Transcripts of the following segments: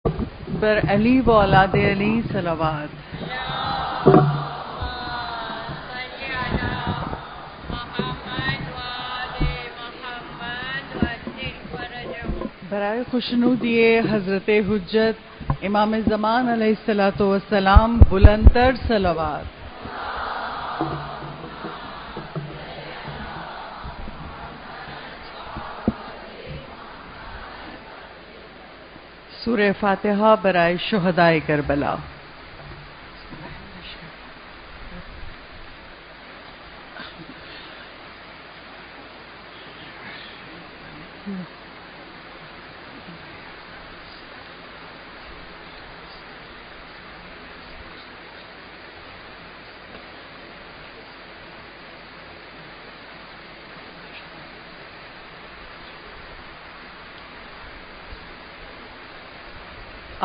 بر علی و اولاد علی صلوات۔ برائے خوشنودی حضرت حجت امام زمان علیہ الصلوۃ والسلام بلندتر صلوات۔ سورہ فاتحہ برائے شہدائے کربلا۔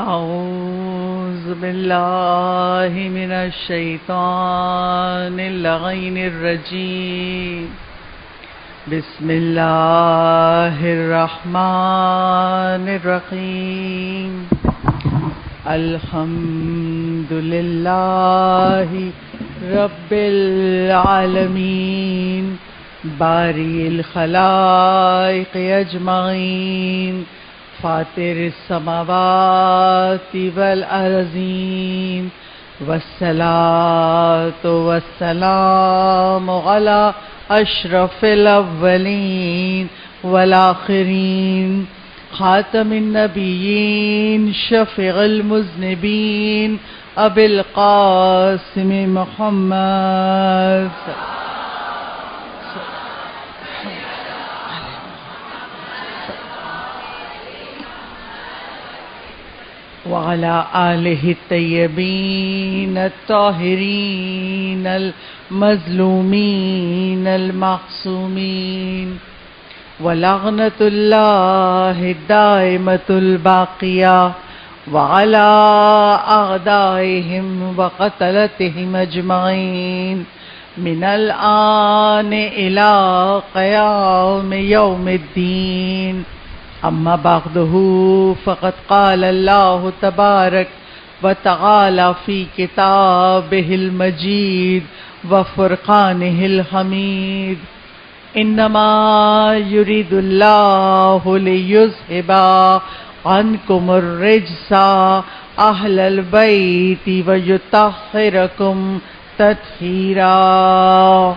اعوذ باللہ من الشیطان اللعین الرجیم، بسم اللہ الرحمن الرحیم، الحمد للہ رب العالمین، باری الخلائق اجمعین، فاطر السماوات والارضین، والصلاة والسلام على اشرف الاولین والآخرین، خاتم النبیین، شفیع المذنبین، ابی القاسم محمد وعلى آلہ الطیبین الطاہرین المظلومین المعصومین، ولعنۃ اللہ الدائمۃ الباقیہ وعلى أعدائهم وقتلتهم أجمعين من الآن إلى قيام يوم الدين، أما بعده فقد قال الله تبارك وتعالى في كتابه المجيد وفرقانه الحميد، إنما يريد الله ليذهب عنكم الرجس أهل البيت ويطهركم تطهيرا۔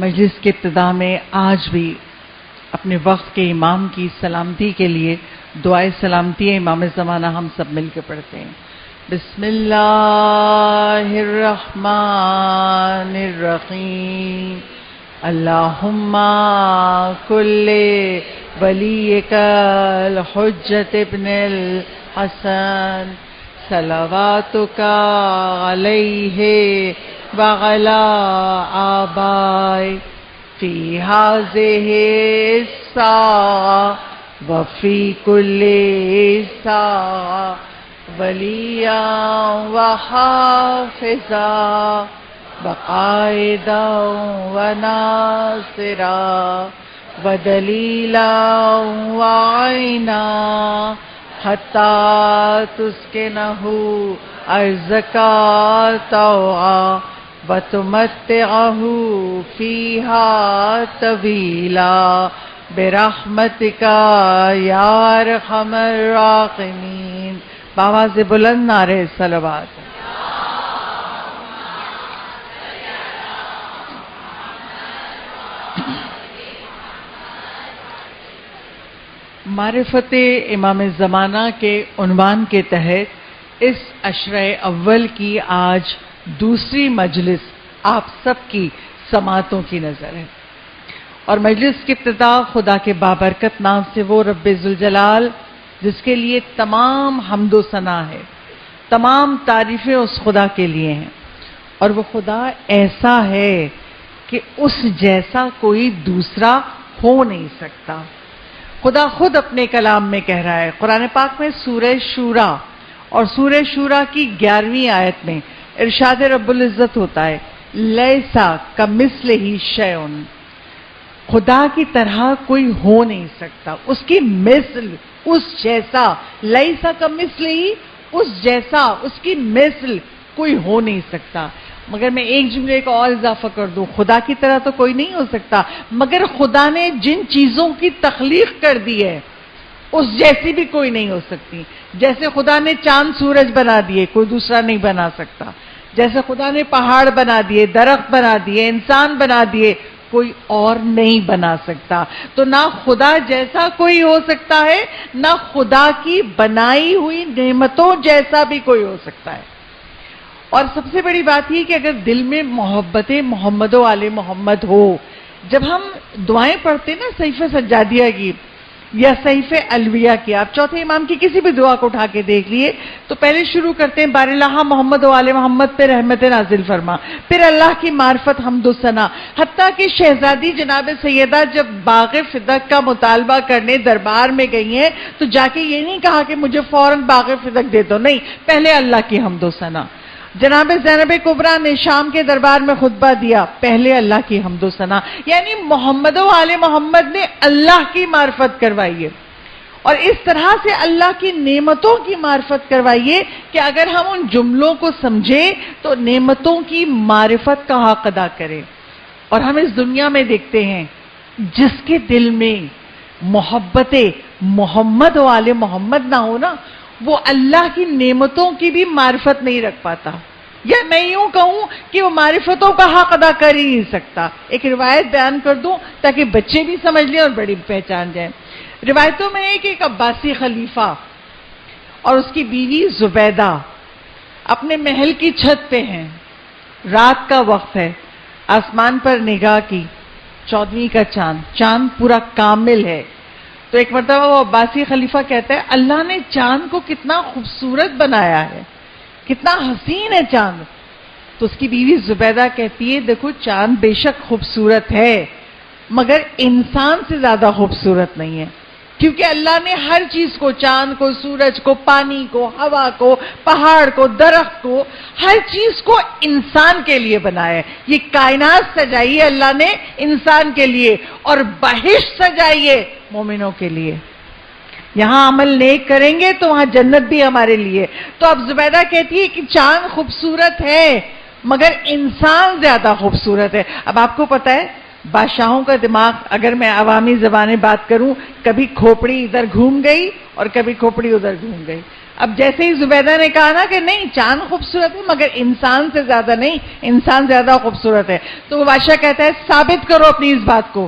مجلس کے ابتدا میں آج بھی اپنے وقت کے امام کی سلامتی کے لیے دعائے سلامتی امام زمانہ ہم سب مل کے پڑھتے ہیں۔ بسم اللہ الرحمن الرحیم، اللہم کل ولیک الحجت ابن الحسن صلواتک علیہ وعلی آبائی فی ہذہ الساعہ وفی کل ساعہ ولیاً وحافظا وقائدا وناصرا ودلیلا وعینا حتی تسکنہ ارضک طوعا وتمتعہ فیہا طویلا برحمتک یا ارحم الراحمین۔ بآواز بلند نعرہ صلوات۔ معرفت امام زمانہ کے عنوان کے تحت اس عشرہ اول کی آج دوسری مجلس آپ سب کی سماعتوں کی نظر ہے، اور مجلس کی ابتدا خدا کے بابرکت نام سے وہ رب ذوالجلال جس کے لیے تمام حمد و ثنا ہے، تمام تعریفیں اس خدا کے لیے ہیں، اور وہ خدا ایسا ہے کہ اس جیسا کوئی دوسرا ہو نہیں سکتا۔ خدا خود اپنے کلام میں کہہ رہا ہے، قرآن پاک میں سورہ شورا اور سورہ شورا کی 11ویں آیت میں ارشاد رب العزت ہوتا ہے لیسا کمثلہ شیء، خدا کی طرح کوئی ہو نہیں سکتا، اس کی مثل، اس جیسا، لیسا کمثلہ، اس جیسا، اس کی مثل کوئی ہو نہیں سکتا۔ مگر میں ایک جملے کو اور اضافہ کر دوں، خدا کی طرح تو کوئی نہیں ہو سکتا، مگر خدا نے جن چیزوں کی تخلیق کر دی ہے اس جیسی بھی کوئی نہیں ہو سکتی۔ جیسے خدا نے چاند سورج بنا دیے، کوئی دوسرا نہیں بنا سکتا۔ جیسے خدا نے پہاڑ بنا دیے، درخت بنا دیے، انسان بنا دیے، کوئی اور نہیں بنا سکتا۔ تو نہ خدا جیسا کوئی ہو سکتا ہے، نہ خدا کی بنائی ہوئی نعمتوں جیسا بھی کوئی ہو سکتا ہے۔ اور سب سے بڑی بات یہ کہ اگر دل میں محبت محمد و آل محمد ہو، جب ہم دعائیں پڑھتے ہیں نا صحیفہ سجادیہ کی یا صحیفہ الویہ کی، آپ چوتھے امام کی کسی بھی دعا کو اٹھا کے دیکھ لیے تو پہلے شروع کرتے ہیں بار اللہ محمد و آل محمد پہ رحمت نازل فرما، پھر اللہ کی معرفت حمد و ثنا، حتیٰ کہ شہزادی جناب سیدہ جب باغ فدق کا مطالبہ کرنے دربار میں گئی ہیں تو جا کے یہ نہیں کہا کہ مجھے فوراً باغ فدق دے دو، نہیں، پہلے اللہ کی حمد و ثنا۔ جناب زینب کبریٰ نے شام کے دربار میں خطبہ دیا، پہلے اللہ کی حمد و ثنا، یعنی محمد و آل محمد نے اللہ کی معرفت کروائی ہے۔ اور اس طرح سے اللہ کی نعمتوں کی معرفت کروائیے کہ اگر ہم ان جملوں کو سمجھیں تو نعمتوں کی معرفت کا حق ادا کریں۔ اور ہم اس دنیا میں دیکھتے ہیں جس کے دل میں محبت محمد و آل محمد نہ ہو نا، وہ اللہ کی نعمتوں کی بھی معرفت نہیں رکھ پاتا، یا میں یوں کہوں کہ وہ معرفتوں کا حق ادا کر ہی نہیں سکتا۔ ایک روایت بیان کر دوں تاکہ بچے بھی سمجھ لیں اور بڑی پہچان جائیں۔ روایتوں میں ہے کہ ایک عباسی خلیفہ اور اس کی بیوی زبیدہ اپنے محل کی چھت پہ ہیں، رات کا وقت ہے، آسمان پر نگاہ کی، 14ویں کا چاند پورا کامل ہے۔ تو ایک مرتبہ وہ عباسی خلیفہ کہتا ہے اللہ نے چاند کو کتنا خوبصورت بنایا ہے، کتنا حسین ہے چاند۔ تو اس کی بیوی زبیدہ کہتی ہے دیکھو چاند بے شک خوبصورت ہے مگر انسان سے زیادہ خوبصورت نہیں ہے، کیونکہ اللہ نے ہر چیز کو، چاند کو، سورج کو، پانی کو، ہوا کو، پہاڑ کو، درخت کو، ہر چیز کو انسان کے لیے بنایا ہے۔ یہ کائنات سجائی ہے اللہ نے انسان کے لیے، اور بہشت سجائی ہے مومنوں کے لیے۔ یہاں عمل نیک کریں گے تو وہاں جنت بھی ہمارے لیے۔ تو اب زبیدہ کہتی ہے کہ چاند خوبصورت ہے مگر انسان زیادہ خوبصورت ہے۔ اب آپ کو پتا ہے بادشاہوں کا دماغ، اگر میں عوامی زبانیں بات کروں، کبھی کھوپڑی ادھر گھوم گئی اور کبھی کھوپڑی ادھر گھوم گئی۔ اب جیسے ہی زبیدہ نے کہا نا کہ نہیں چاند خوبصورت ہے مگر انسان سے زیادہ نہیں، انسان زیادہ خوبصورت ہے، تو وہ بادشاہ کہتا ہے ثابت کرو اپنی اس بات کو،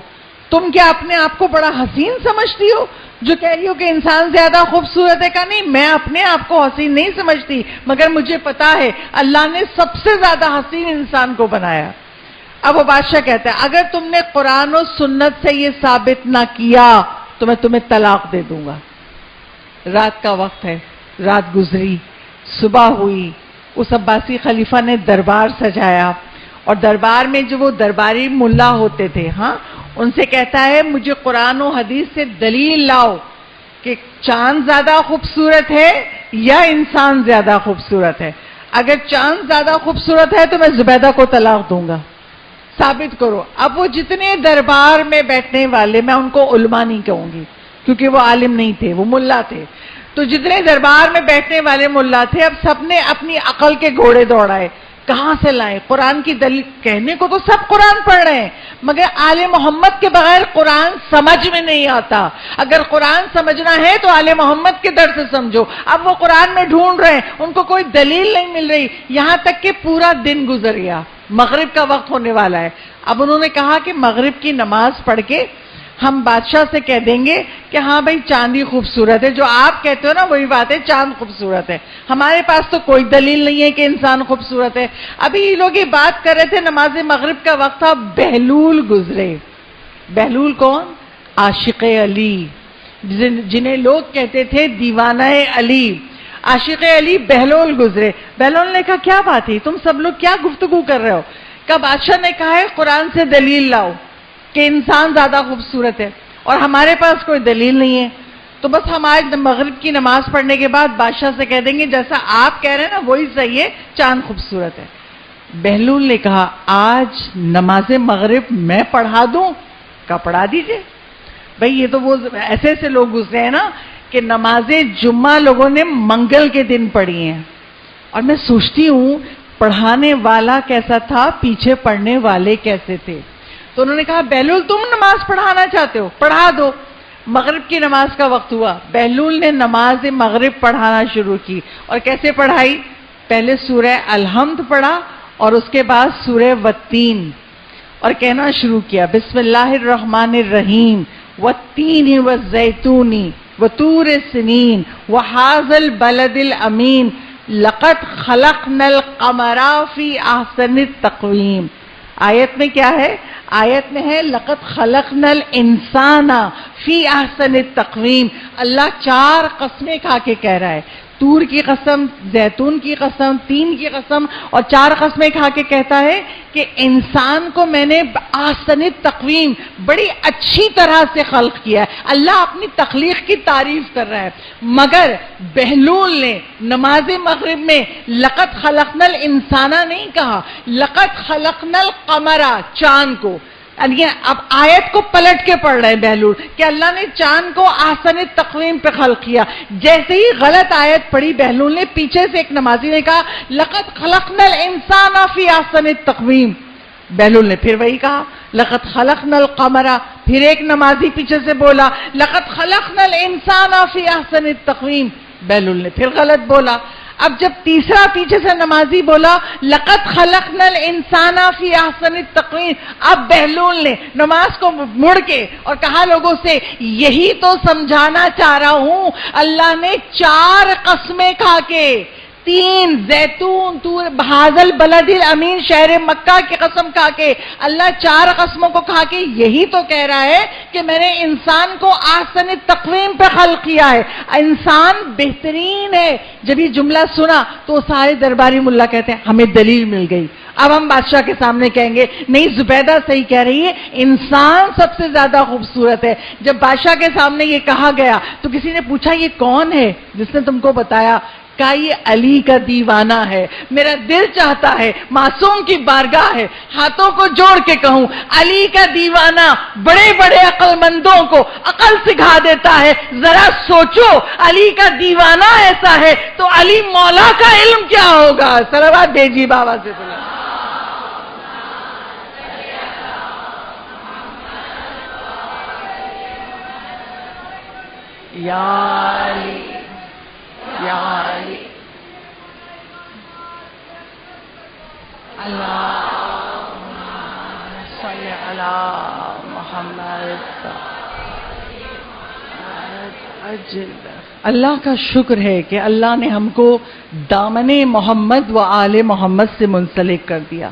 تم کیا اپنے آپ کو بڑا حسین سمجھتی ہو جو کہہ رہی ہو کہ انسان زیادہ خوبصورت ہے؟ کہا نہیں، میں اپنے آپ کو حسین نہیں سمجھتی مگر مجھے پتا ہے اللہ نے سب سے زیادہ حسین انسان کو بنایا۔ اب وہ بادشاہ کہتا ہے اگر تم نے قرآن و سنت سے یہ ثابت نہ کیا تو میں تمہیں طلاق دے دوں گا۔ رات کا وقت ہے، رات گزری، صبح ہوئی، اس عباسی خلیفہ نے دربار سجایا، اور دربار میں جو وہ درباری ملا ہوتے تھے، ہاں، ان سے کہتا ہے مجھے قرآن و حدیث سے دلیل لاؤ کہ چاند زیادہ خوبصورت ہے یا انسان زیادہ خوبصورت ہے۔ اگر چاند زیادہ خوبصورت ہے تو میں زبیدہ کو طلاق دوں گا، ثابت کرو۔ اب وہ جتنے دربار میں بیٹھنے والے، میں ان کو علماء نہیں کہوں گی کیونکہ وہ عالم نہیں تھے، وہ ملا تھے، تو جتنے دربار میں بیٹھنے والے ملا تھے اب سب نے اپنی عقل کے گھوڑے دوڑائے، کہاں سے لائیں قرآن کی دلیل؟ کہنے کو تو سب قرآن پڑھ رہے ہیں مگر آل محمد کے بغیر قرآن سمجھ میں نہیں آتا۔ اگر قرآن سمجھنا ہے تو آل محمد کے در سے سمجھو۔ اب وہ قرآن میں ڈھونڈ رہے ہیں، ان کو کوئی دلیل نہیں مل رہی، یہاں تک کہ پورا دن گزر گیا، مغرب کا وقت ہونے والا ہے۔ اب انہوں نے کہا کہ مغرب کی نماز پڑھ کے ہم بادشاہ سے کہہ دیں گے کہ ہاں بھائی چاند ہی خوبصورت ہے، جو آپ کہتے ہو نا وہی بات ہے، چاند خوبصورت ہے، ہمارے پاس تو کوئی دلیل نہیں ہے کہ انسان خوبصورت ہے۔ ابھی یہ لوگ یہ بات کر رہے تھے، نماز مغرب کا وقت تھا، بہلول گزرے۔ بہلول کون؟ عاشق علی، جنہیں لوگ کہتے تھے دیوانہ علی، عاشق علی بہلول گزرے۔ بہلول نے کہا کیا بات ہے، تم سب لوگ کیا گفتگو کر رہے ہو؟ کہا بادشاہ نے کہا ہے قرآن سے دلیل لاؤ کہ انسان زیادہ خوبصورت ہے، اور ہمارے پاس کوئی دلیل نہیں ہے، تو بس ہم آج مغرب کی نماز پڑھنے کے بعد بادشاہ سے کہہ دیں گے جیسا آپ کہہ رہے ہیں نا وہی صحیح ہے، چاند خوبصورت ہے۔ بہلول نے کہا آج نماز مغرب میں پڑھا دوں؟ کہا پڑھا دیجئے. بھئی یہ تو وہ ایسے ایسے لوگ گزرے ہیں نا کہ نماز جمعہ لوگوں نے منگل کے دن پڑھی ہیں. اور میں سوچتی ہوں پڑھانے والا کیسا تھا، پیچھے پڑھنے والے کیسے تھے. تو انہوں نے کہا بہلول تم نماز پڑھانا چاہتے ہو، پڑھا دو. مغرب کی نماز کا وقت ہوا، بہلول نے نماز مغرب پڑھانا شروع کی. اور کیسے پڑھائی؟ پہلے سورہ الحمد پڑھا اور اس کے بعد سورہ والتین، اور کہنا شروع کیا بسم اللہ الرحمن الرحیم والتین والزیتون وطور سنین وہذا البلد الامین لقد خلقنا القمر فی احسن التقویم. آیت میں کیا ہے؟ آیت میں ہے لقد خلقنا الانسان فی احسن التقویم. اللہ 4 قسمیں کھا کے کہہ رہا ہے، تور کی قسم، زیتون کی قسم، تین کی قسم، اور 4 قسمیں کھا کے کہتا ہے کہ انسان کو میں نے احسن تقویم بڑی اچھی طرح سے خلق کیا ہے. اللہ اپنی تخلیق کی تعریف کر رہا ہے. مگر بہلول نے نماز مغرب میں لقد خلقنا الانسان نہیں کہا، لقد خلقنا القمر، چاند کو. یعنی اب آیت کو پلٹ کے پڑھ رہے ہیں بہلول کہ اللہ نے چاند کو احسن تقویم پہ خلق کیا. جیسے ہی غلط آیت پڑھی بہلول نے، پیچھے سے ایک نمازی نے کہا لقد خلقنا الانسان فی احسن التقویم. بہلول نے پھر وہی کہا لقد خلقنا القمر. پھر ایک نمازی پیچھے سے بولا لقد خلقنا الانسان فی احسن التقویم. بہلول نے پھر غلط بولا. اب جب تیسرا پیچھے سے نمازی بولا لقد خلقنا الانسان فی احسن التقویم، اب بہلول نے نماز کو مڑ کے اور کہا لوگوں سے یہی تو سمجھانا چاہ رہا ہوں، اللہ نے 4 قسمیں کھا کے، 3 زیتون، تور، بہذا البلد الامین، شہر مکہ کی قسم کھا کے، اللہ 4 قسموں کو کھا کے یہی تو کہہ رہا ہے کہ میں نے انسان کو احسن تقویم پہ خلق کیا ہے، انسان بہترین ہے. جب یہ جملہ سنا تو سارے درباری ملا کہتے ہیں ہمیں دلیل مل گئی. اب ہم بادشاہ کے سامنے کہیں گے نہیں زبیدہ صحیح کہہ رہی ہے، انسان سب سے زیادہ خوبصورت ہے. جب بادشاہ کے سامنے یہ کہا گیا تو کسی نے پوچھا یہ کون ہے جس نے تم کو بتایا؟ کہا یہ علی کا دیوانہ ہے. میرا دل چاہتا ہے معصوم کی بارگاہ ہے، ہاتھوں کو جوڑ کے کہوں علی کا دیوانہ بڑے بڑے عقل مندوں کو عقل سکھا دیتا ہے. ذرا سوچو علی کا دیوانہ ایسا ہے تو علی مولا کا علم کیا ہوگا. صلوات بھیجی بابا سے بولا یا علی یا علی اللہم صلی علی محمد. اللہ کا شکر ہے کہ اللہ نے ہم کو دامن محمد و آل محمد سے منسلک کر دیا.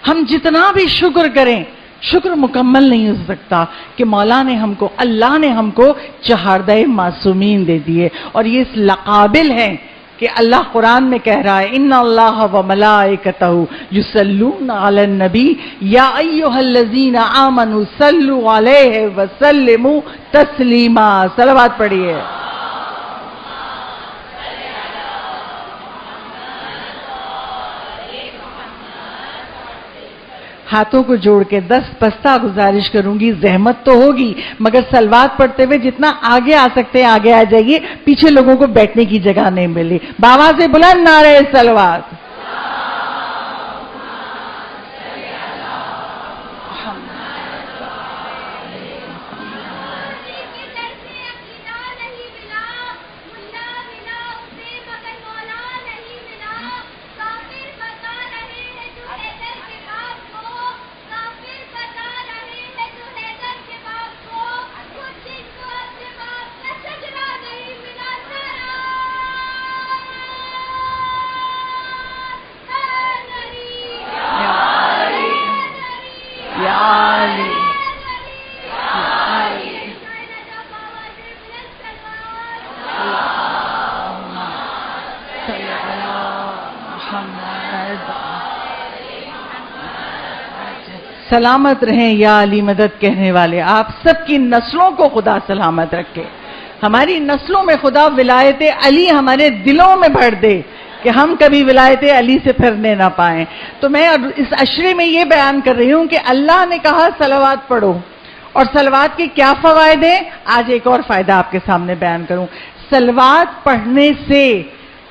ہم جتنا بھی شکر کریں شکر مکمل نہیں ہو سکتا کہ مولا نے ہم کو، اللہ نے ہم کو چہاردہ معصومین دے دیے. اور یہ اس لقابل ہیں کہ اللہ قرآن میں کہہ رہا ہے ان اللہ و ملائکتہ یصلون علی النبی یا ایھا الذین آمنوا صلوا علیہ وسلموا تسلیما. صلوات پڑھیے. ہاتھوں کو جوڑ کے 10 پستہ گزارش کروں گی، زحمت تو ہوگی مگر سلوات پڑھتے ہوئے جتنا آگے آ سکتے ہیں آگے آ جائیے، پیچھے لوگوں کو بیٹھنے کی جگہ نہیں ملی. بابا سے بلند نعرہ سلوات. سلامت رہیں یا علی مدد کہنے والے. آپ سب کی نسلوں کو خدا سلامت رکھے. ہماری نسلوں میں خدا ولایت علی ہمارے دلوں میں بھر دے. کہ ہم کبھی ولایت علی سے پھرنے نہ پائیں۔ تو میں اس عشرے میں یہ بیان کر رہی ہوں کہ اللہ نے کہا صلوات پڑھو، اور صلوات کے کیا فوائد ہیں، آج ایک اور فائدہ آپ کے سامنے بیان کروں۔ صلوات پڑھنے سے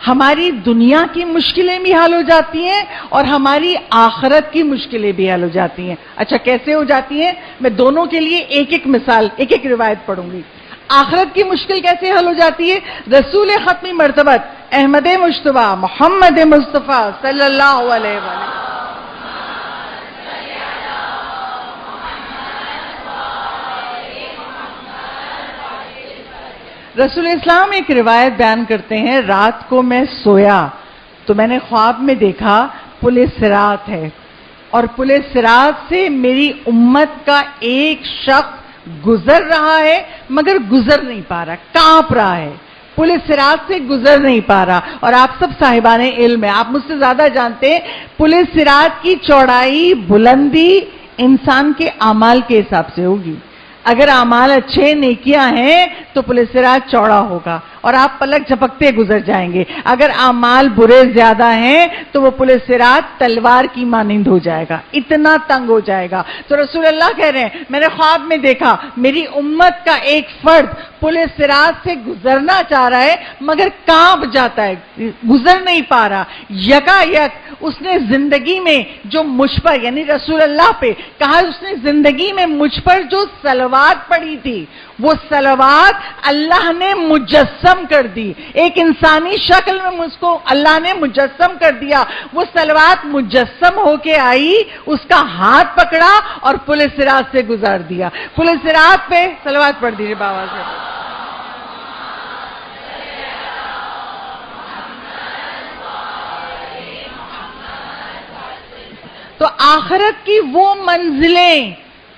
ہماری دنیا کی مشکلیں بھی حل ہو جاتی ہیں اور ہماری آخرت کی مشکلیں بھی حل ہو جاتی ہیں۔ اچھا کیسے ہو جاتی ہیں؟ میں دونوں کے لیے ایک ایک مثال، ایک ایک روایت پڑھوں گی۔ آخرت کی مشکل کیسے حل ہو جاتی ہے؟ رسول ختمی مرتبت احمد مجتبی محمد مصطفیٰ صلی اللہ علیہ وسلم رسول اسلام ایک روایت بیان کرتے ہیں، رات کو میں سویا تو میں نے خواب میں دیکھا پل صراط ہے، اور پل صراط سے میری امت کا ایک شخص گزر رہا ہے مگر گزر نہیں پا رہا، کانپ رہا ہے، پل صراط سے گزر نہیں پا رہا۔ اور آپ سب صاحبان علم ہیں، آپ مجھ سے زیادہ جانتے ہیں پل صراط کی چوڑائی بلندی انسان کے اعمال کے حساب سے ہوگی۔ اگر اعمال اچھے نیکیاں ہیں تو پل صراط چوڑا ہوگا اور آپ پلک جھپکتے گزر جائیں گے، اگر اعمال برے زیادہ ہیں تو وہ پل صراط تلوار کی مانند ہو جائے گا، اتنا تنگ ہو جائے گا۔ تو رسول اللہ کہہ رہے ہیں میں نے خواب میں دیکھا میری امت کا ایک فرد پل صراط سے گزرنا چاہ رہا ہے مگر کانپ جاتا ہے، گزر نہیں پا رہا۔ یکا یک اس نے زندگی میں جو مجھ پر یعنی رسول اللہ پہ کہا، اس نے زندگی میں مجھ پر جو صلوات پڑھی تھی وہ صلوات اللہ نے مجسم کر دی، ایک انسانی شکل میں مجھ کو اللہ نے مجسم کر دیا، وہ صلوات مجسم ہو کے آئی، اس کا ہاتھ پکڑا اور پل صراط سے گزار دیا۔ پل صراط پہ صلوات پڑھ دیجیے بابا سے۔ تو آخرت کی وہ منزلیں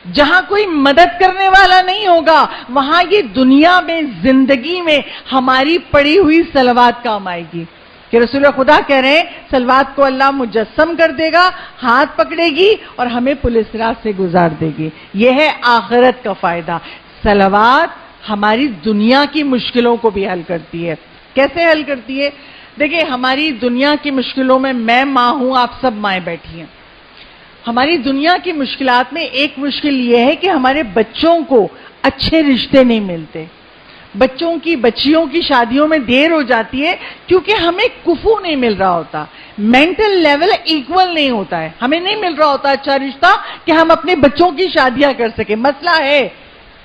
جہاں کوئی مدد کرنے والا نہیں ہوگا، وہاں یہ دنیا میں زندگی میں ہماری پڑی ہوئی صلوات کام آئے گی۔ کہ رسول خدا کہہ رہے ہیں صلوات کو اللہ مجسم کر دے گا، ہاتھ پکڑے گی اور ہمیں پل صراط سے گزار دے گی۔ یہ ہے آخرت کا فائدہ۔ صلوات ہماری دنیا کی مشکلوں کو بھی حل کرتی ہے۔ کیسے حل کرتی ہے؟ دیکھیں ہماری دنیا کی مشکلوں میں میں ماں ہوں، آپ سب مائیں بیٹھی ہیں۔ ہماری دنیا کی مشکلات میں ایک مشکل یہ ہے کہ ہمارے بچوں کو اچھے رشتے نہیں ملتے، بچوں کی بچیوں کی شادیوں میں دیر ہو جاتی ہے کیونکہ ہمیں کفو نہیں مل رہا ہوتا، مینٹل لیول ایکول نہیں ہوتا ہے، ہمیں نہیں مل رہا ہوتا اچھا رشتہ کہ ہم اپنے بچوں کی شادیاں کر سکیں۔ مسئلہ ہے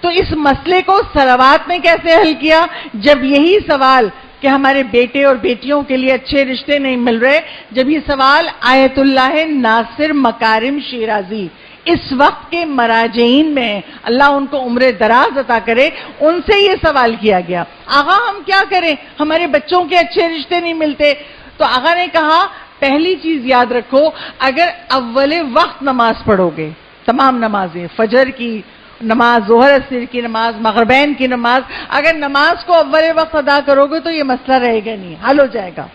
تو اس مسئلے کو صلوات نے کیسے حل کیا؟ جب یہی سوال کہ ہمارے بیٹے اور بیٹیوں کے لیے اچھے رشتے نہیں مل رہے، جب یہ سوال آیت اللہ ناصر مکارم شیرازی اس وقت کے مراجعین میں، اللہ ان کو عمر دراز عطا کرے، ان سے یہ سوال کیا گیا آغا ہم کیا کریں، ہمارے بچوں کے اچھے رشتے نہیں ملتے۔ تو آغا نے کہا پہلی چیز یاد رکھو، اگر اول وقت نماز پڑھو گے، تمام نمازیں، فجر کی نماز، ظہر عصر کی نماز، مغربین کی نماز، اگر نماز کو اول وقت ادا کرو گے تو یہ مسئلہ رہے گا نہیں، حل ہو جائے گا۔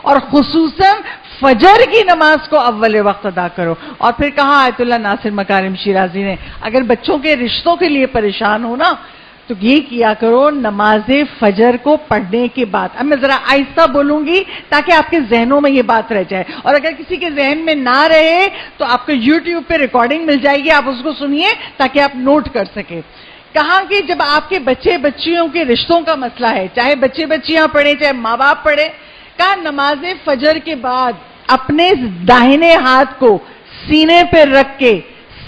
اور خصوصاً فجر کی نماز کو اول وقت ادا کرو۔ اور پھر کہا آیت اللہ ناصر مکارم شیرازی نے اگر بچوں کے رشتوں کے لیے پریشان ہو نا تو یہ کیا کرو، نماز فجر کو پڑھنے کے بعد، اب میں ذرا آہستہ بولوں گی تاکہ آپ کے ذہنوں میں یہ بات رہ جائے، اور اگر کسی کے ذہن میں نہ رہے تو آپ کو یوٹیوب پہ ریکارڈنگ مل جائے گی، آپ اس کو سنیے تاکہ آپ نوٹ کر سکیں۔ کہا کہ جب آپ کے بچے بچیوں کے رشتوں کا مسئلہ ہے، چاہے بچے بچیاں پڑھیں چاہے ماں باپ پڑھیں، کہا نماز فجر کے بعد اپنے داہنے ہاتھ کو سینے پہ رکھ کے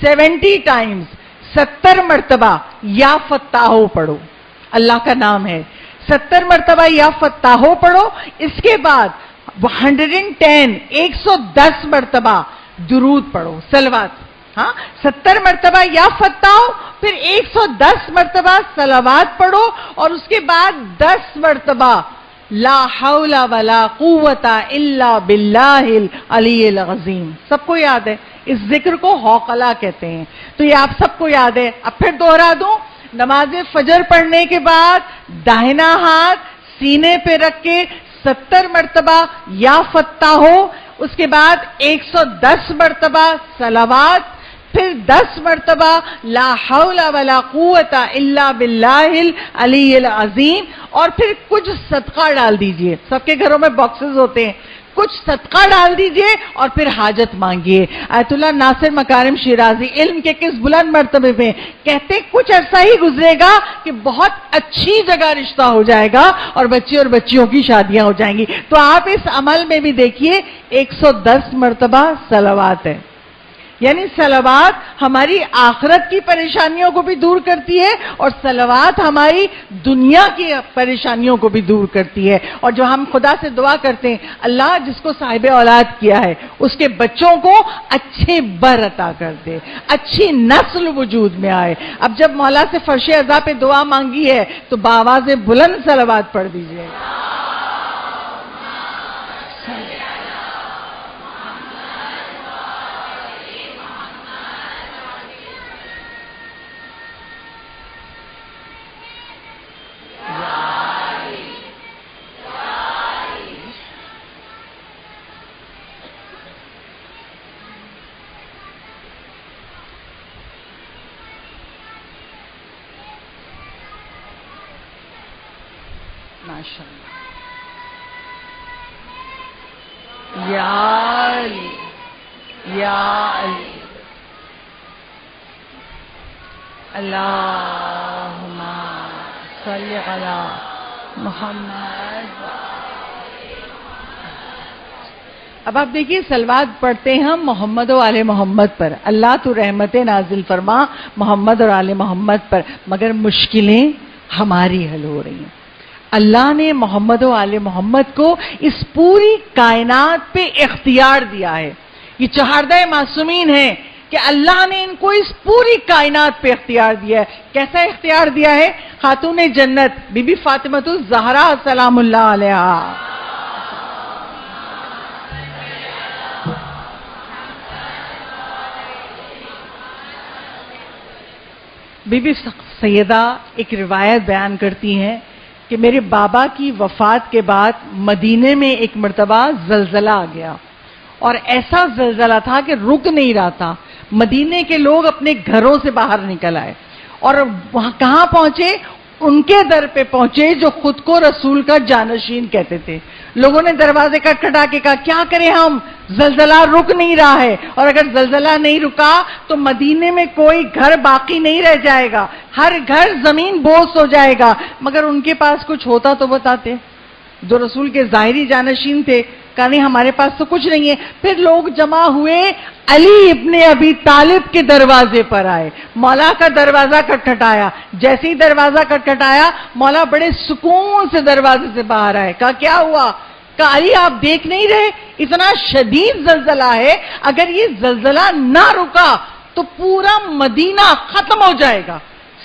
70 ٹائمز 70 مرتبہ یا فتاحو پڑھو، اللہ کا نام ہے، 70 مرتبہ یا فتاحو پڑھو، اس کے بعد 110 مرتبہ درود پڑھو، صلوات، ہاں 70 مرتبہ یا فتاحو، پھر 110 مرتبہ صلوات پڑھو، اور اس کے بعد 10 مرتبہ لا حول ولا قوت الا باللہ العلی العظیم۔ سب کو یاد ہے اس ذکر کو حوقلہ کہتے ہیں، تو یہ آپ سب کو یاد ہے۔ اب پھر دوہرا دوں، نماز فجر پڑھنے کے بعد داہنا ہاتھ سینے پہ رکھ کے 70 مرتبہ یا فتاحو، اس کے بعد 110 مرتبہ صلوات، پھر 10 مرتبہ لا حول ولا قوت الا باللہ العلی العظیم، اور پھر کچھ صدقہ ڈال دیجئے۔ سب کے گھروں میں باکسز ہوتے ہیں، کچھ صدقہ ڈال دیجئے اور پھر حاجت مانگیے. آیت اللہ ناصر مکارم شیرازی علم کے کس بلند مرتبے میں کہتے کچھ عرصہ ہی گزرے گا کہ بہت اچھی جگہ رشتہ ہو جائے گا اور بچے اور بچیوں کی شادیاں ہو جائیں گی. تو آپ اس عمل میں بھی دیکھیے 110 مرتبہ صلوات ہے. یعنی صلوات ہماری آخرت کی پریشانیوں کو بھی دور کرتی ہے اور صلوات ہماری دنیا کی پریشانیوں کو بھی دور کرتی ہے. اور جو ہم خدا سے دعا کرتے ہیں اللہ جس کو صاحب اولاد کیا ہے اس کے بچوں کو اچھے بر عطا کر دے, اچھی نسل وجود میں آئے. اب جب مولا سے فرش عزا پہ دعا مانگی ہے تو بآواز بلند صلوات پڑھ دیجئے. ماشاءاللہ. یا علی یا علی اللہم صلی علی محمد. اب آپ دیکھیے صلوات پڑھتے ہیں ہم محمد و آل محمد پر. اللہ تو رحمت نازل فرما محمد اور آل محمد پر, مگر مشکلیں ہماری حل ہو رہی ہیں. اللہ نے محمد و آل محمد کو اس پوری کائنات پہ اختیار دیا ہے. یہ چہاردہ معصومین ہیں کہ اللہ نے ان کو اس پوری کائنات پہ اختیار دیا ہے. کیسا اختیار دیا ہے؟ خاتون جنت بی بی فاطمہ الزہرا سلام اللہ علیہا, بی بی سیدہ ایک روایت بیان کرتی ہیں کہ میرے بابا کی وفات کے بعد مدینے میں ایک مرتبہ زلزلہ آ گیا اور ایسا زلزلہ تھا کہ رک نہیں رہا تھا. مدینے کے لوگ اپنے گھروں سے باہر نکل آئے اور وہاں کہاں پہنچے؟ ان کے در پہ پہنچے جو خود کو رسول کا جانشین کہتے تھے. لوگوں نے دروازے کھٹکھٹا کے کہا کیا کریں ہم, زلزلہ رک نہیں رہا ہے اور اگر زلزلہ نہیں رکا تو مدینے میں کوئی گھر باقی نہیں رہ جائے گا, ہر گھر زمین بوس ہو جائے گا. مگر ان کے پاس کچھ ہوتا تو بتاتے. جو رسول کے ظاہری جانشین تھے کہا نہیں ہمارے پاس تو کچھ نہیں ہے. پھر لوگ جمع ہوئے, علی ابن ابی طالب کے دروازے پر آئے, مولا کا دروازہ کھٹکھٹایا. جیسے ہی دروازہ کھٹکھٹایا مولا بڑے سکون سے دروازے سے باہر آئے. کہا کیا ہوا؟ کہا علی آپ دیکھ نہیں رہے اتنا شدید زلزلہ ہے, اگر یہ زلزلہ نہ رکا تو پورا مدینہ ختم ہو جائے گا,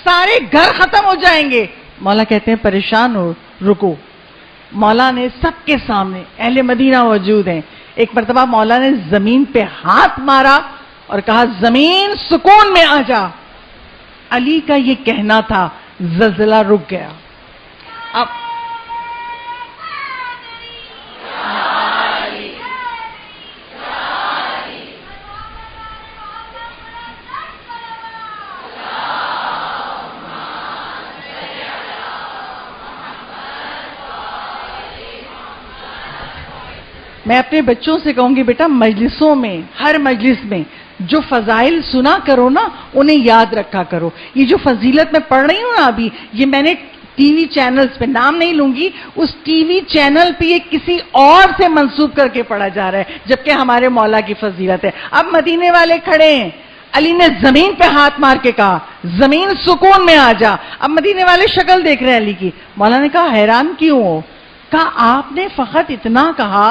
سارے گھر ختم ہو جائیں گے. مولا کہتے ہیں پریشان ہو, رکو. مولا نے سب کے سامنے, اہل مدینہ موجود ہیں, ایک مرتبہ مولا نے زمین پہ ہاتھ مارا اور کہا زمین سکون میں آ جا. علی کا یہ کہنا تھا, زلزلہ رک گیا. اب میں اپنے بچوں سے کہوں گی بیٹا مجلسوں میں, ہر مجلس میں جو فضائل سنا کرو نا انہیں یاد رکھا کرو. یہ جو فضیلت میں پڑھ رہی ہوں نا ابھی, یہ میں نے ٹی وی چینلز پہ, نام نہیں لوں گی, اس ٹی وی چینل پہ یہ کسی اور سے منسوب کر کے پڑھا جا رہا ہے جبکہ ہمارے مولا کی فضیلت ہے. اب مدینے والے کھڑے ہیں, علی نے زمین پہ ہاتھ مار کے کہا زمین سکون میں آ جا. اب مدینے والے شکل دیکھ رہے ہیں علی کی. مولا نے کہا حیران کیوں ہو؟ کہا آپ نے فقط اتنا کہا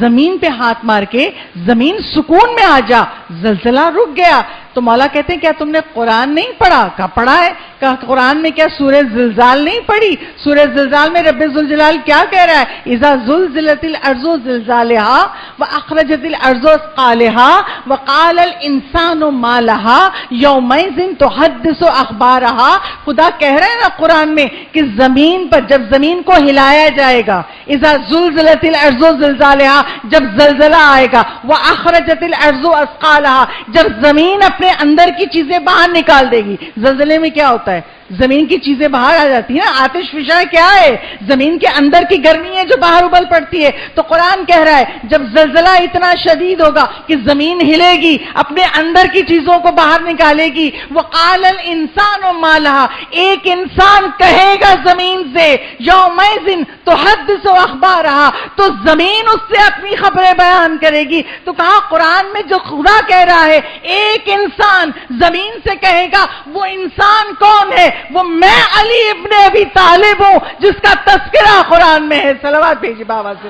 زمین پہ ہاتھ مار کے زمین سکون میں آ جا, زلزلہ رک گیا. تو مولا کہتے ہیں کیا تم نے قرآن نہیں پڑھا؟ کہا پڑھا ہے. کہا قرآن میں کیا سورہ زلزال نہیں پڑھی؟ سورہ زلزال میں رب ذوالجلال کیا کہہ رہا ہے؟ اذا زلزلت الارض زلزالها واخرجت الارض اثقالها وقال الانسان ما لها يومئذ تحدث اخبارها. خدا کہہ رہے ہیں نا قرآن میں کہ زمین پر جب زمین کو ہلایا جائے گا, اذا زلزلت الارض زلزالها, جب زلزلہ آئے گا, واخرجت الارض اثقالها, جب زمین اپنے اندر کی چیزیں باہر نکال دے گی. زلزلے میں کیا ہوتا ہے؟ زمین کی چیزیں باہر آ جاتی ہیں. آتش فشاں کیا ہے؟ زمین کے اندر کی گرمی ہے جو باہر ابل پڑتی ہے. تو قرآن کہہ رہا ہے جب زلزلہ اتنا شدید ہوگا کہ زمین ہلے گی، اپنے اندر کی چیزوں کو باہر نکالے گی. وقال الانسان ما لها، ایک انسان کہے گا زمین سے یومئذ تحدث اخبارها، تو زمین اس سے اپنی خبریں بیان کرے گی. تو کہا قرآن میں جو خدا کہہ رہا ہے ایک انسان زمین سے کہے گا، وہ انسان کون ہے؟ وہ میں علی ابن ابی طالب ہوں جس کا تذکرہ قرآن میں ہے. صلوات بھیجی بابا سے.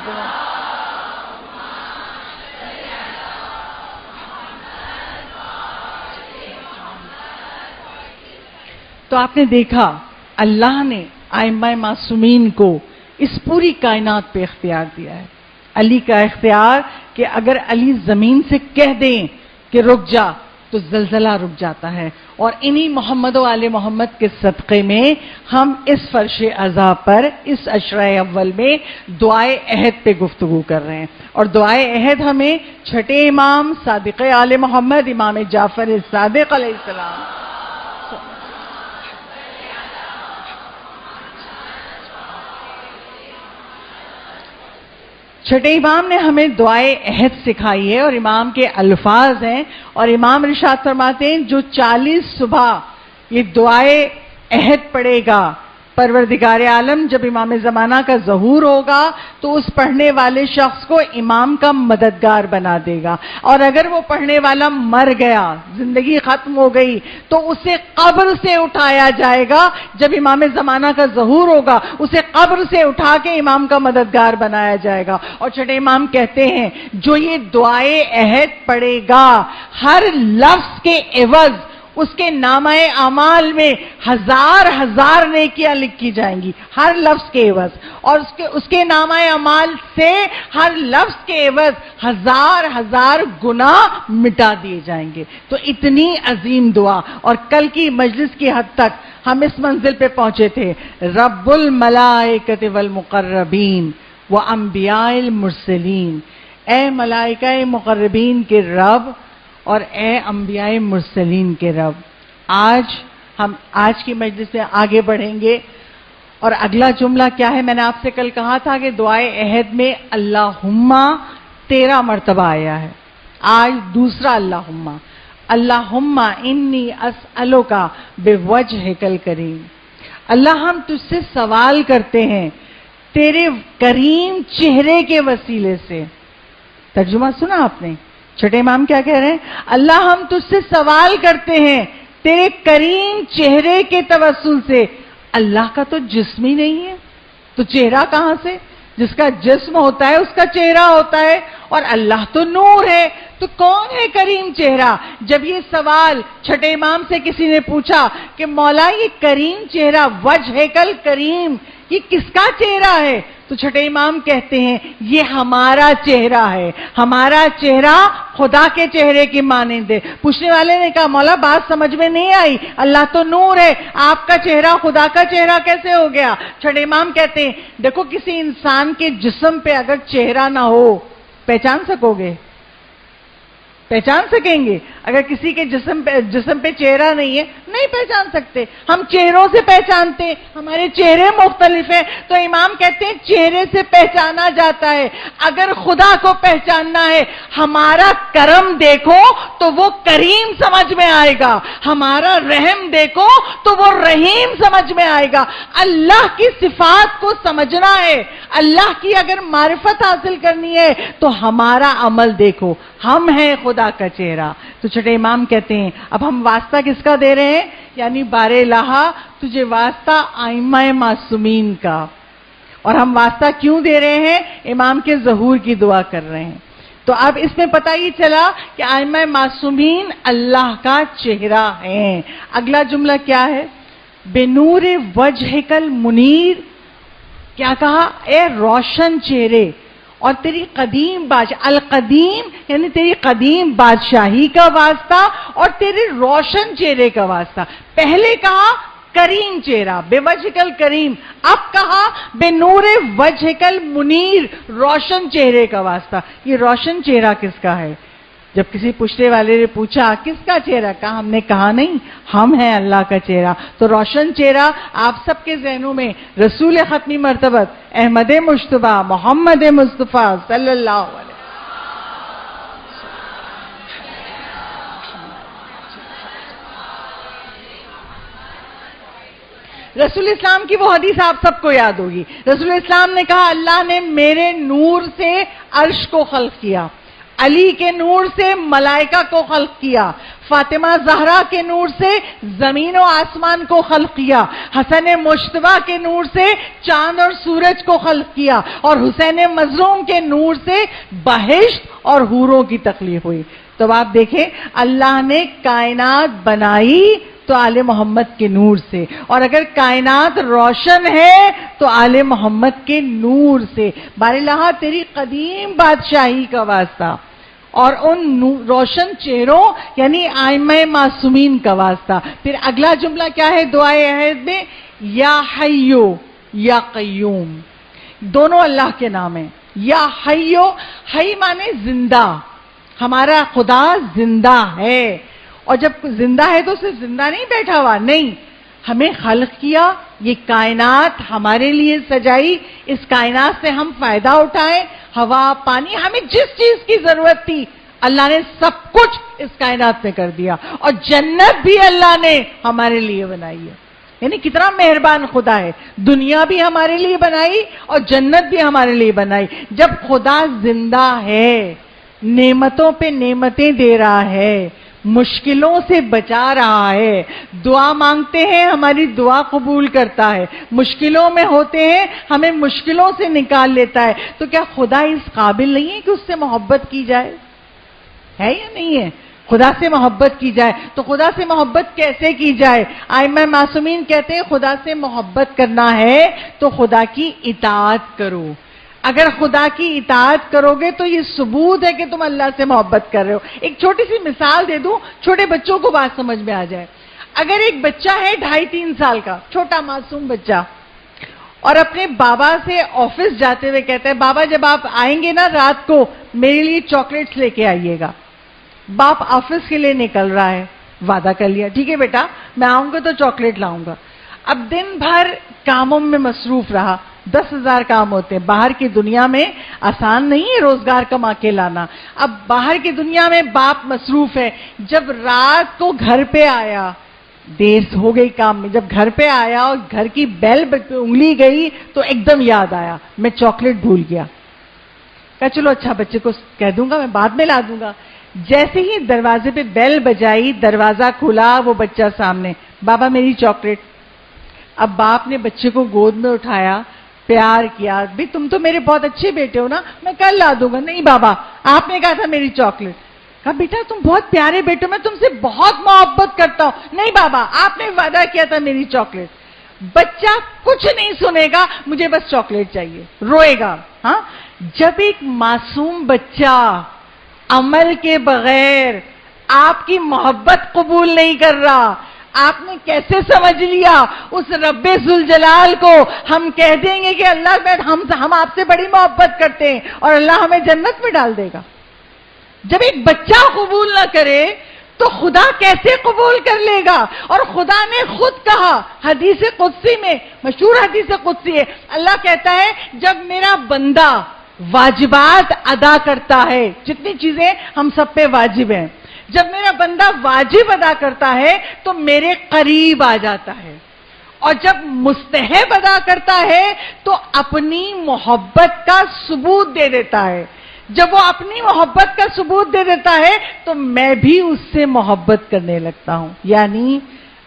تو آپ نے دیکھا اللہ نے ائمہ معصومین کو اس پوری کائنات پہ اختیار دیا ہے. علی کا اختیار کہ اگر علی زمین سے کہہ دیں کہ رک جا تو زلزلہ رک جاتا ہے. اور انہی محمد و آل محمد کے صدقے میں ہم اس فرش عذاب پر اس عشرہ اول میں دعائے عہد پہ گفتگو کر رہے ہیں. اور دعائے عہد ہمیں چھٹے امام صادق آل محمد امام جعفر صادق علیہ السلام چھٹے امام نے ہمیں دعائے عہد سکھائی ہے اور امام کے الفاظ ہیں. اور امام ارشاد فرماتے ہیں جو 40 صبح یہ دعائے عہد پڑھے گا، پروردگار عالم جب امام زمانہ کا ظہور ہوگا تو اس پڑھنے والے شخص کو امام کا مددگار بنا دے گا. اور اگر وہ پڑھنے والا مر گیا، زندگی ختم ہو گئی، تو اسے قبر سے اٹھایا جائے گا. جب امام زمانہ کا ظہور ہوگا اسے قبر سے اٹھا کے امام کا مددگار بنایا جائے گا. اور چھٹے امام کہتے ہیں جو یہ دعائے عہد پڑھے گا ہر لفظ کے عوض اس کے نامہ اعمال میں 1000 نیکیاں لکھی جائیں گی ہر لفظ کے عوض. اور اس کے نامہ اعمال سے ہر لفظ کے عوض 1000 گناہ مٹا دیے جائیں گے. تو اتنی عظیم دعا. اور کل کی مجلس کی حد تک ہم اس منزل پہ پہنچے تھے رب الملائکۃ والمقربین وانبیاء المرسلین. اے ملائکہ مقربین کے رب اور اے انبیاء مرسلین کے رب. ہم آج کی مجلس میں آگے بڑھیں گے. اور اگلا جملہ کیا ہے؟ میں نے آپ سے کل کہا تھا کہ دعائے عہد میں اللہم 13 مرتبہ آیا ہے. آج دوسرا اللہم انی اسألک بوجہک الکریم. اللہ ہم تجھ سے سوال کرتے ہیں تیرے کریم چہرے کے وسیلے سے. ترجمہ سنا آپ نے؟ چھٹے امام کیا کہہ رہے ہیں؟ اللہ ہم تجھ سے سوال کرتے ہیں تیرے کریم چہرے کے توسل سے. اللہ کا تو جسم ہی نہیں ہے تو چہرہ کہاں سے؟ جس کا جسم ہوتا ہے اس کا چہرہ ہوتا ہے. اور اللہ تو نور ہے تو کون ہے کریم چہرہ؟ جب یہ سوال چھٹے امام سے کسی نے پوچھا کہ مولا یہ کریم چہرہ وجہکل کریم یہ کس کا چہرہ ہے؟ تو چھٹے امام کہتے ہیں یہ ہمارا چہرہ ہے. ہمارا چہرہ خدا کے چہرے کی مانند ہے. پوچھنے والے نے کہا مولا بات سمجھ میں نہیں آئی، اللہ تو نور ہے، آپ کا چہرہ خدا کا چہرہ کیسے ہو گیا؟ چھٹے امام کہتے ہیں دیکھو کسی انسان کے جسم پہ اگر چہرہ نہ ہو پہچان سکو گے؟ پہچان سکیں گے؟ اگر کسی کے جسم پہ چہرہ نہیں ہے نہیں پہچان سکتے. ہم چہروں سے پہچانتے ہیں، ہمارے چہرے مختلف ہیں. تو امام کہتے ہیں چہرے سے پہچانا جاتا ہے. اگر خدا کو پہچاننا ہے ہمارا کرم دیکھو تو وہ کریم سمجھ میں آئے گا، ہمارا رحم دیکھو تو وہ رحیم سمجھ میں آئے گا. اللہ کی صفات کو سمجھنا ہے، اللہ کی اگر معرفت حاصل کرنی ہے تو ہمارا عمل دیکھو. ہم ہیں خدا کا چہرہ. تو چھٹے امام کہتے ہیں اب ہم واسطہ کس کا دے رہے ہیں؟ یعنی بار الہ تجھے واسطہ ائمہ معصومین کا. اور ہم واسطہ کیوں دے رہے ہیں؟ امام کے ظہور کی دعا کر رہے ہیں. تو اب اس میں پتہ یہ چلا کہ ائمہ معصومین اللہ کا چہرہ ہیں. اگلا جملہ کیا ہے؟ بنور وجہک المنیر. کیا کہا؟ اے روشن چہرے اور تیری قدیم القدیم یعنی تیری قدیم بادشاہی کا واسطہ اور تیرے روشن چہرے کا واسطہ. پہلے کہا کریم چہرہ بے وجہکل کریم، اب کہا بے نور وجہکل منیر روشن چہرے کا واسطہ. یہ روشن چہرہ کس کا ہے؟ جب کسی پوچھنے والے نے پوچھا کس کا چہرہ، کہا ہم نے کہا نہیں، ہم ہیں اللہ کا چہرہ. تو روشن چہرہ آپ سب کے ذہنوں میں رسول ختمی مرتبت احمد مجتبیٰ محمد مصطفیٰ صلی اللہ علیہ وسلم. رسول اسلام کی وہ حدیث آپ سب کو یاد ہوگی. رسول اسلام نے کہا اللہ نے میرے نور سے عرش کو خلق کیا، علی کے نور سے ملائکہ کو خلق کیا، فاطمہ زہرا کے نور سے زمین و آسمان کو خلق کیا، حسن مجتبیٰ کے نور سے چاند اور سورج کو خلق کیا، اور حسین مظلوم کے نور سے بہشت اور حوروں کی تخلیق ہوئی. تو آپ دیکھیں اللہ نے کائنات بنائی تو آل محمد کے نور سے، اور اگر کائنات روشن ہے تو آل محمد کے نور سے. باراللہ تیری قدیم بادشاہی کا واسطہ اور ان روشن چہروں یعنی ائمہ معصومین کا واسطہ. پھر اگلا جملہ کیا ہے دعائے عہد میں؟ یا حیو یا قیوم. دونوں اللہ کے نام ہیں. یا حیو، حی مانے زندہ، ہمارا خدا زندہ ہے. اور جب زندہ ہے تو صرف زندہ نہیں بیٹھا ہوا، نہیں، ہمیں خلق کیا، یہ کائنات ہمارے لیے سجائی، اس کائنات سے ہم فائدہ اٹھائیں، ہوا پانی، ہمیں جس چیز کی ضرورت تھی اللہ نے سب کچھ اس کائنات میں کر دیا. اور جنت بھی اللہ نے ہمارے لیے بنائی ہے. یعنی کتنا مہربان خدا ہے، دنیا بھی ہمارے لیے بنائی اور جنت بھی ہمارے لیے بنائی. جب خدا زندہ ہے، نعمتوں پہ نعمتیں دے رہا ہے، مشکلوں سے بچا رہا ہے، دعا مانگتے ہیں ہماری دعا قبول کرتا ہے، مشکلوں میں ہوتے ہیں ہمیں مشکلوں سے نکال لیتا ہے، تو کیا خدا اس قابل نہیں ہے کہ اس سے محبت کی جائے؟ ہے یا نہیں ہے؟ خدا سے محبت کی جائے. تو خدا سے محبت کیسے کی جائے؟ ائمہ معصومین کہتے ہیں خدا سے محبت کرنا ہے تو خدا کی اطاعت کرو. اگر خدا کی اطاعت کرو گے تو یہ ثبوت ہے کہ تم اللہ سے محبت کر رہے ہو. ایک چھوٹی سی مثال دے دوں، چھوٹے بچوں کو بات سمجھ میں آ جائے. اگر ایک بچہ ہے 2.5-3 سال کا، چھوٹا معصوم بچہ، اور اپنے بابا سے آفس جاتے ہوئے کہتا ہے بابا جب آپ آئیں گے نا رات کو میرے لیے چاکلیٹس لے کے آئیے گا. باپ آفس کے لیے نکل رہا ہے، وعدہ کر لیا ٹھیک ہے بیٹا میں آؤں گا تو چاکلیٹ لاؤں گا. اب دن بھر کاموں میں مصروف رہا، 10,000 کام ہوتے ہیں. باہر کی دنیا میں آسان نہیں ہے روزگار کما کے لانا. اب باہر کی دنیا میں باپ مصروف ہے. جب رات کو گھر پہ آیا، دیر ہو گئی کام میں، جب گھر پہ آیا اور گھر کی بیل پہ انگلی گئی تو ایک دم یاد آیا میں چاکلیٹ بھول گیا. کہا چلو اچھا بچے کو کہہ دوں گا میں بعد میں لا دوں گا. جیسے ہی دروازے پہ بیل بجائی، دروازہ کھلا، وہ بچہ سامنے، بابا میری چاکلیٹ. اب باپ نے بچے کو گود میں اٹھایا، پیار کیا، بھی تم تو میرے بہت اچھے بیٹے ہو نا، میں کل لا دوں گا. نہیں بابا آپ نے کہا تھا میری چاکلیٹ. کہا بیٹا تم بہت پیارے بیٹے ہو، میں تم سے بہت محبت کرتا ہوں. نہیں بابا آپ نے وعدہ کیا تھا میری چاکلیٹ. بچہ کچھ نہیں سنے گا، مجھے بس چاکلیٹ چاہیے، روئے گا. ہاں جب ایک معصوم بچہ عمل کے بغیر آپ کی محبت قبول نہیں کر رہا، آپ نے کیسے سمجھ لیا اس رب ذوالجلال کو ہم کہہ دیں گے کہ اللہ ہم آپ سے بڑی محبت کرتے ہیں اور اللہ ہمیں جنت میں ڈال دے گا؟ جب ایک بچہ قبول نہ کرے تو خدا کیسے قبول کر لے گا؟ اور خدا نے خود کہا حدیث قدسی میں، مشہور حدیث قدسی ہے، اللہ کہتا ہے جب میرا بندہ واجبات ادا کرتا ہے، جتنی چیزیں ہم سب پہ واجب ہیں، جب میرا بندہ واجب ادا کرتا ہے تو میرے قریب آ جاتا ہے، اور جب مستحب ادا کرتا ہے تو اپنی محبت کا ثبوت دے دیتا ہے. جب وہ اپنی محبت کا ثبوت دے دیتا ہے تو میں بھی اس سے محبت کرنے لگتا ہوں. یعنی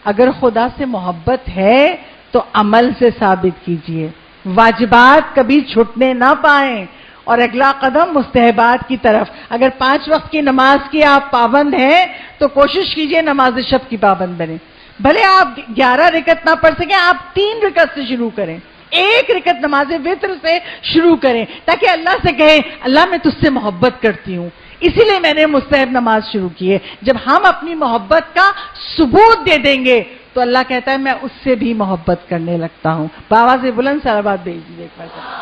اگر خدا سے محبت ہے تو عمل سے ثابت کیجئے، واجبات کبھی چھٹنے نہ پائیں، اور اگلا قدم مستحبات کی طرف. اگر 5 وقت کی نماز کی آپ پابند ہیں تو کوشش کیجئے نماز شب کی پابند بنیں. بھلے آپ 11 رکعت نہ پڑھ سکیں، آپ 3 رکعت سے شروع کریں، 1 رکعت نماز وتر سے شروع کریں، تاکہ اللہ سے کہیں اللہ میں تجھ سے محبت کرتی ہوں، اسی لیے میں نے مستحب نماز شروع کی ہے. جب ہم اپنی محبت کا ثبوت دے دیں گے تو اللہ کہتا ہے میں اس سے بھی محبت کرنے لگتا ہوں. بآواز بلند صلوات بھیج دیجیے ایک بار.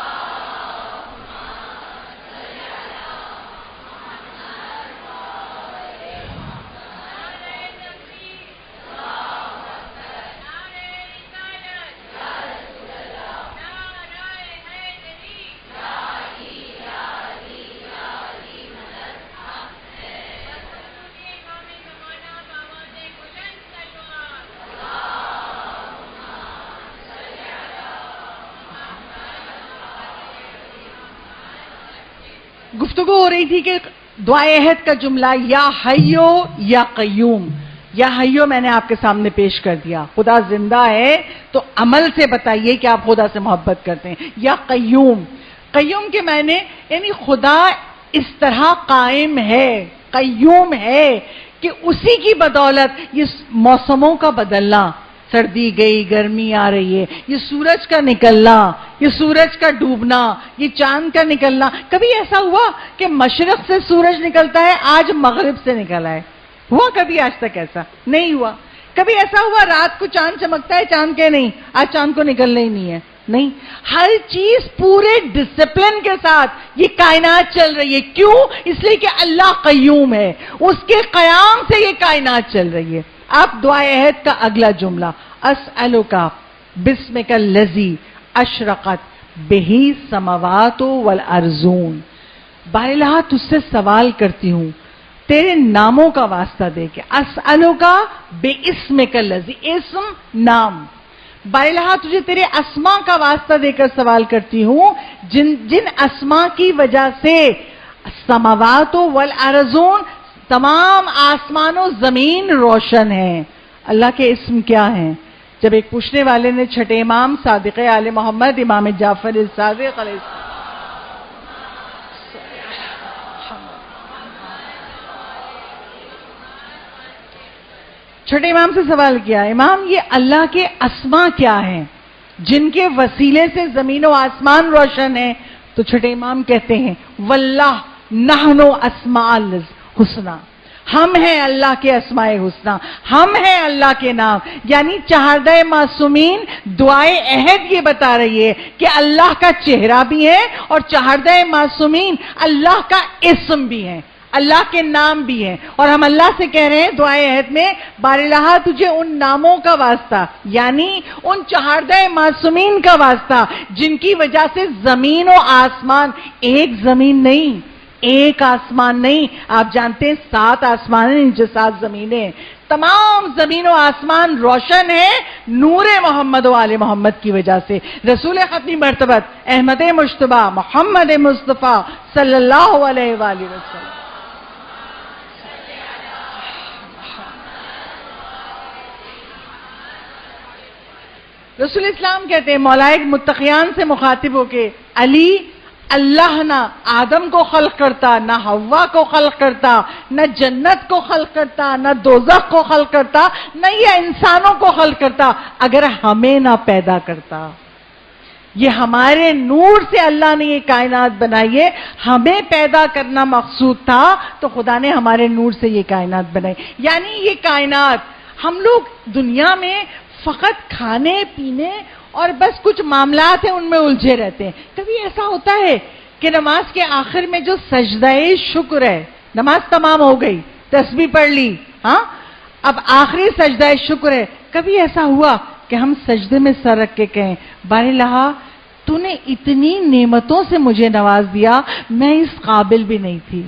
گفتگو ہو رہی تھی کہ دعائے عہد کا جملہ یا حیو یا قیوم. یا حیو میں نے آپ کے سامنے پیش کر دیا، خدا زندہ ہے تو عمل سے بتائیے کہ آپ خدا سے محبت کرتے ہیں. یا قیوم، قیوم کے معنی یعنی خدا اس طرح قائم ہے، قیوم ہے کہ اسی کی بدولت یہ موسموں کا بدلنا، سردی گئی گرمی آ رہی ہے، یہ سورج کا نکلنا، یہ سورج کا ڈوبنا، یہ چاند کا نکلنا. کبھی ایسا ہوا کہ مشرق سے سورج نکلتا ہے آج مغرب سے نکلا ہے؟ ہوا کبھی آج تک ایسا؟ نہیں ہوا. کبھی ایسا ہوا رات کو چاند چمکتا ہے چاند کے نہیں آج چاند کو نکلنا ہی نہیں ہے؟ نہیں. ہر چیز پورے ڈسپلن کے ساتھ یہ کائنات چل رہی ہے. کیوں؟ اس لیے کہ اللہ قیوم ہے، اس کے قیام سے یہ کائنات چل رہی ہے. آپ دعائے عہد کا اگلا جملہ اسألک بسمک الذی اشرقت بہ السماوات والارضون، بارہا تجھ سے سوال کرتی ہوں تیرے ناموں کا واسطہ دے کے. اسألک باسمک الذی، اسم نام، بارہا تجھے تیرے اسما کا واسطہ دے کر سوال کرتی ہوں جن اسما کی وجہ سے السماوات والارضون، تمام آسمان و زمین روشن ہیں. اللہ کے اسم کیا ہیں؟ جب ایک پوچھنے والے نے چھٹے امام صادق آل محمد امام جعفر الصادق علیہ السلام چھٹے امام سے سوال کیا، امام یہ اللہ کے اسما کیا ہیں جن کے وسیلے سے زمین و آسمان روشن ہیں؟ تو چھٹے امام کہتے ہیں واللہ نحن اسماء الحسنی، ہم ہیں اللہ کے اسماء حسنی، ہم ہیں اللہ کے نام. یعنی چہاردہ معصومین دعائے عہد یہ بتا رہی ہے کہ اللہ کا چہرہ بھی ہے اور چہاردہ معصومین اللہ کا اسم بھی ہے، اللہ کے نام بھی ہیں. اور ہم اللہ سے کہہ رہے ہیں دعائے عہد میں بارہا تجھے ان ناموں کا واسطہ، یعنی ان چہاردہ معصومین کا واسطہ جن کی وجہ سے زمین و آسمان، ایک زمین نہیں، ایک آسمان نہیں، آپ جانتے ہیں 7 آسمان ہیں، ان سے 7 زمینیں، تمام زمین و آسمان روشن ہے نور محمد و آل محمد کی وجہ سے. رسول ختمی مرتبت احمد مجتبی محمد مصطفیٰ صلی اللہ علیہ وآلہ وسلم. رسول اسلام کہتے ہیں مولائے متقیان سے مخاطب ہو کے، علی اللہ نہ آدم کو خلق کرتا، نہ حوا کو خلق کرتا، نہ جنت کو خلق کرتا، نہ دوزخ کو خلق کرتا، نہ یہ انسانوں کو خلق کرتا اگر ہمیں نہ پیدا کرتا. یہ ہمارے نور سے اللہ نے یہ کائنات بنائی ہے، ہمیں پیدا کرنا مقصود تھا تو خدا نے ہمارے نور سے یہ کائنات بنائی. یعنی یہ کائنات، ہم لوگ دنیا میں فقط کھانے پینے اور بس کچھ معاملات ہیں ان میں الجھے رہتے ہیں. کبھی ایسا ہوتا ہے کہ نماز کے آخر میں جو سجدہ شکر ہے، نماز تمام ہو گئی، تسبیح پڑھ لی، ہاں اب آخری سجدہ شکر ہے، کبھی ایسا ہوا کہ ہم سجدے میں سر رکھ کے کہیں بارہا تو نے اتنی نعمتوں سے مجھے نواز دیا، میں اس قابل بھی نہیں تھی.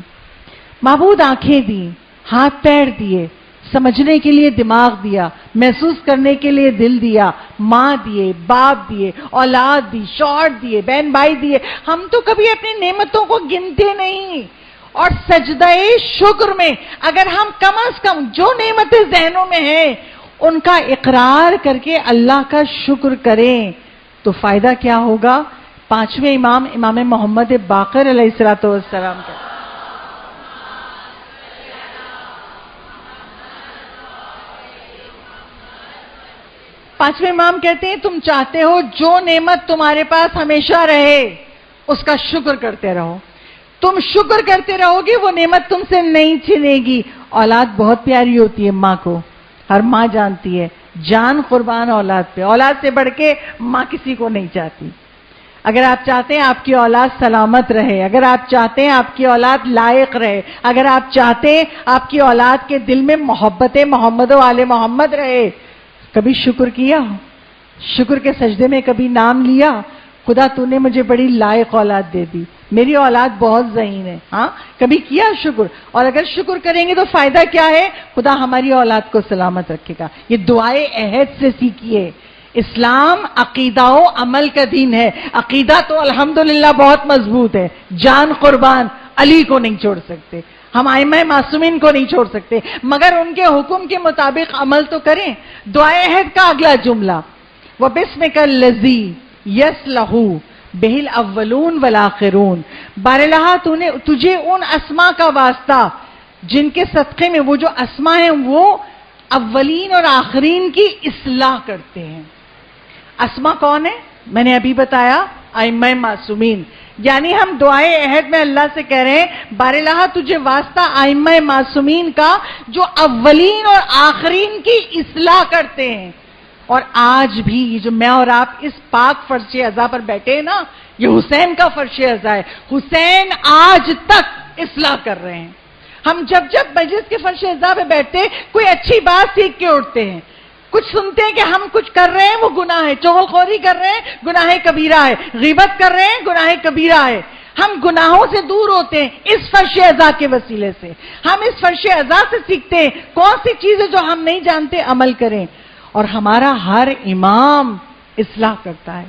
معبود آنکھیں دی، ہاتھ پیر دیے، سمجھنے کے لیے دماغ دیا، محسوس کرنے کے لیے دل دیا، ماں دیے، باپ دیے، اولاد دی، شوہر دیے، بہن بھائی دیے، ہم تو کبھی اپنی نعمتوں کو گنتے نہیں. اور سجدہ شکر میں اگر ہم کم از کم جو نعمتیں ذہنوں میں ہیں ان کا اقرار کر کے اللہ کا شکر کریں تو فائدہ کیا ہوگا؟ 5ویں امام امام محمد باقر علیہ السلام کا 5ویں امام کہتے ہیں تم چاہتے ہو جو نعمت تمہارے پاس ہمیشہ رہے اس کا شکر کرتے رہو. تم شکر کرتے رہو گے وہ نعمت تم سے نہیں چھنے گی. اولاد بہت پیاری ہوتی ہے ماں کو، ہر ماں جانتی ہے، جان قربان اولاد پہ، اولاد سے بڑھ کے ماں کسی کو نہیں چاہتی. اگر آپ چاہتے ہیں آپ کی اولاد سلامت رہے، اگر آپ چاہتے ہیں آپ کی اولاد لائق رہے، اگر آپ چاہتے ہیں آپ کی اولاد کے دل میں محبت محمد و آل محمد رہے، کبھی شکر کیا؟ شکر کے سجدے میں کبھی نام لیا؟ خدا تو نے مجھے بڑی لائق اولاد دے دی، میری اولاد بہت ذہین ہے. ہاں کبھی کیا شکر؟ اور اگر شکر کریں گے تو فائدہ کیا ہے؟ خدا ہماری اولاد کو سلامت رکھے گا. یہ دعائے عہد سے سیکھیے. اسلام عقیدہ و عمل کا دین ہے. عقیدہ تو الحمدللہ بہت مضبوط ہے، جان قربان علی کو نہیں چھوڑ سکتے، ہم ائمہ معصومین کو نہیں چھوڑ سکتے، مگر ان کے حکم کے مطابق عمل تو کریں۔ دعائے عہد کا اگلا جملہ وَبِسْمِكَ الَّذِي يَصْلَحُ بِهِ الْأَوَّلُونَ وَالْآخِرُونَ، بارالہا تجھے ان اسماء کا واسطہ جن کے صدقے میں وہ جو اسماء ہیں وہ اولین اور آخرین کی اصلاح کرتے ہیں۔ اسماء کون ہے؟ میں نے ابھی بتایا، ائمہ معصومین۔ یعنی ہم دعائے عہد میں اللہ سے کہہ رہے ہیں بارالہا تجھے واسطہ ائمہ معصومین کا جو اولین اور آخرین کی اصلاح کرتے ہیں۔ اور آج بھی یہ جو میں اور آپ اس پاک فرش ازا پر بیٹھے ہیں نا، یہ حسین کا فرش ازا ہے، حسین آج تک اصلاح کر رہے ہیں۔ ہم جب مجلس کے فرش ازا پہ بیٹھتے کوئی اچھی بات سیکھ کے اٹھتے ہیں، کچھ سنتے ہیں کہ ہم کچھ کر رہے ہیں وہ گناہ ہے، چغل خوری کر رہے ہیں گناہ کبیرہ ہے، غیبت کر رہے ہیں گناہ کبیرہ ہے، ہم گناہوں سے دور ہوتے ہیں اس فرش ازا کے وسیلے سے۔ ہم اس فرش ازا سے سیکھتے ہیں کون سی چیزیں جو ہم نہیں جانتے عمل کریں، اور ہمارا ہر امام اصلاح کرتا ہے۔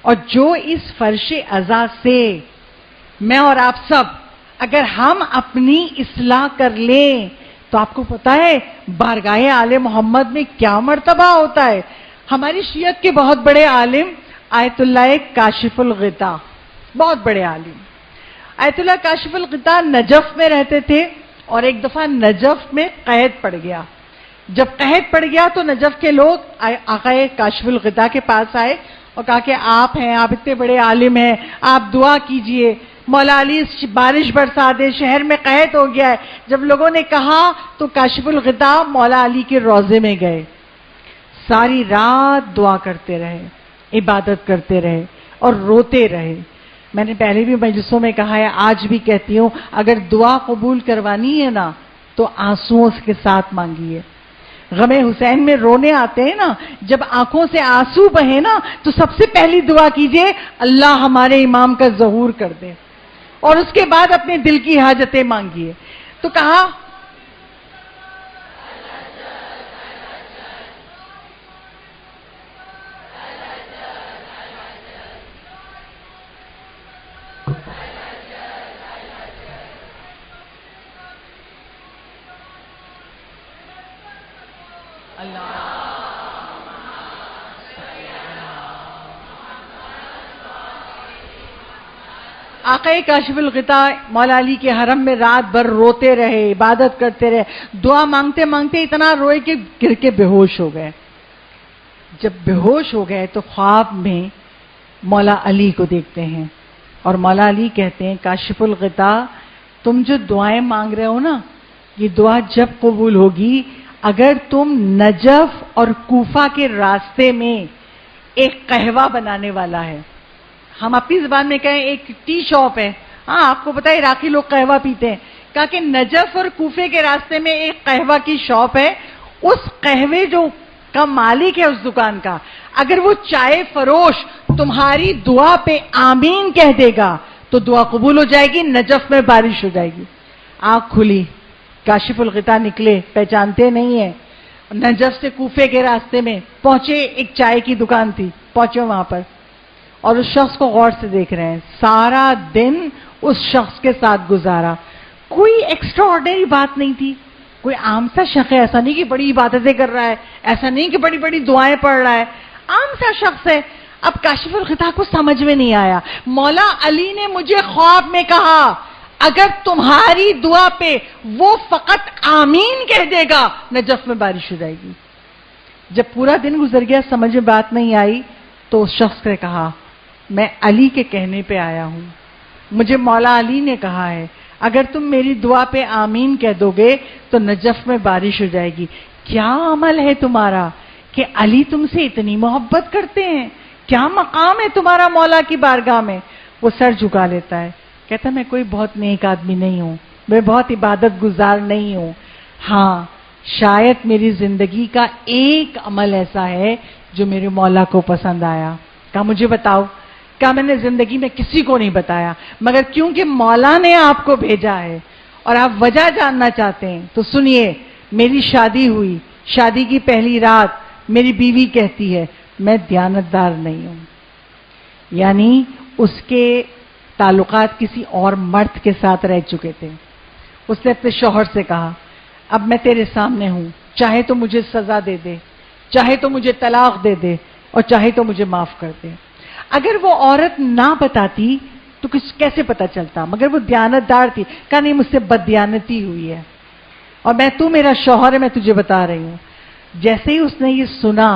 اور جو اس فرش ازا سے میں اور آپ سب اگر ہم اپنی اصلاح کر لیں تو آپ کو پتا ہے بارگاہ آل محمد میں کیا مرتبہ ہوتا ہے۔ ہماری شیعت کے بہت بڑے عالم آیت اللہ کاشف الغطاء، بہت بڑے عالم آیت اللہ کاشف الغطاء نجف میں رہتے تھے، اور ایک دفعہ نجف میں قحط پڑ گیا۔ جب قحط پڑ گیا تو نجف کے لوگ آقا کاشف الغطاء کے پاس آئے اور کہا کہ آپ ہیں، آپ اتنے بڑے عالم ہیں، آپ دعا کیجئے مولا علی بارش برسا دے، شہر میں قحط ہو گیا ہے۔ جب لوگوں نے کہا تو کاشف الغطاء مولا علی کے روضے میں گئے، ساری رات دعا کرتے رہے، عبادت کرتے رہے اور روتے رہے۔ میں نے پہلے بھی مجلسوں میں کہا ہے، آج بھی کہتی ہوں، اگر دعا قبول کروانی ہے نا تو آنسوؤں کے ساتھ مانگیے۔ غم حسین میں رونے آتے ہیں نا، جب آنکھوں سے آنسو بہے نا تو سب سے پہلی دعا کیجئے اللہ ہمارے امام کا ظہور کر دے، اور اس کے بعد اپنے دل کی حاجتیں مانگیے۔ تو کہا آقا کاشف الغطاء مولا علی کے حرم میں رات بھر روتے رہے، عبادت کرتے رہے، دعا مانگتے مانگتے اتنا روئے کہ گر کے بے ہوش ہو گئے۔ جب بے ہوش ہو گئے تو خواب میں مولا علی کو دیکھتے ہیں، اور مولا علی کہتے ہیں کاشف الغطاء تم جو دعائیں مانگ رہے ہو نا، یہ دعا جب قبول ہوگی اگر تم نجف اور کوفہ کے راستے میں ایک قہوہ بنانے والا ہے، ہم اپنی زبان میں کہیں ایک ٹی شاپ ہے، ہاں آپ کو پتا ہے عراقی لوگ قہوہ پیتے ہیں، کہا کہ نجف اور کوفے کے راستے میں ایک قہوہ کی شاپ ہے، اس قہوے جو کا مالک ہے اس دکان کا، اگر وہ چائے فروش تمہاری دعا پہ آمین کہہ دے گا تو دعا قبول ہو جائے گی، نجف میں بارش ہو جائے گی۔ آنکھ کھلی، کاشف الغطاء نکلے، پہچانتے نہیں ہیں، نجف سے کوفے کے راستے میں پہنچے، ایک چائے کی دکان تھی، پہنچے وہاں پر اور اس شخص کو غور سے دیکھ رہے ہیں، سارا دن اس شخص کے ساتھ گزارا، کوئی ایکسٹرا آرڈنری بات نہیں تھی، کوئی عام سا شخص ہے، ایسا نہیں کہ بڑی عبادتیں کر رہا ہے، ایسا نہیں کہ بڑی بڑی دعائیں پڑھ رہا ہے، عام سا شخص ہے۔ اب کاشف الغطاء کو سمجھ میں نہیں آیا، مولا علی نے مجھے خواب میں کہا اگر تمہاری دعا پہ وہ فقط آمین کہہ دے گا نجف میں بارش ہو جائے گی۔ جب پورا دن گزر گیا سمجھ میں بات نہیں آئی تو اس شخص نے کہا میں علی کے کہنے پہ آیا ہوں، مجھے مولا علی نے کہا ہے اگر تم میری دعا پہ آمین کہہ دو گے تو نجف میں بارش ہو جائے گی۔ کیا عمل ہے تمہارا کہ علی تم سے اتنی محبت کرتے ہیں؟ کیا مقام ہے تمہارا مولا کی بارگاہ میں؟ وہ سر جھکا لیتا ہے، کہتا میں کوئی بہت نیک آدمی نہیں ہوں، میں بہت عبادت گزار نہیں ہوں، ہاں شاید میری زندگی کا ایک عمل ایسا ہے جو میرے مولا کو پسند آیا۔ کہا مجھے بتاؤ، کہا میں نے زندگی میں کسی کو نہیں بتایا، مگر کیونکہ مولا نے آپ کو بھیجا ہے اور آپ وجہ جاننا چاہتے ہیں تو سنیے، میری شادی ہوئی، شادی کی پہلی رات میری بیوی کہتی ہے میں دیانتدار نہیں ہوں، یعنی اس کے تعلقات کسی اور مرد کے ساتھ رہ چکے تھے. اس نے اپنے شوہر سے کہا اب میں تیرے سامنے ہوں, چاہے تو مجھے سزا دے دے, چاہے تو مجھے طلاق دے دے, اور چاہے تو مجھے معاف کر دے. اگر وہ عورت نہ بتاتی تو کیسے پتا چلتا, مگر وہ دیانتدار تھی. کہا نہیں مجھ سے بددیانتی ہوئی ہے, اور تو میرا شوہر ہے, میں تجھے بتا رہی ہوں. جیسے ہی اس نے یہ سنا,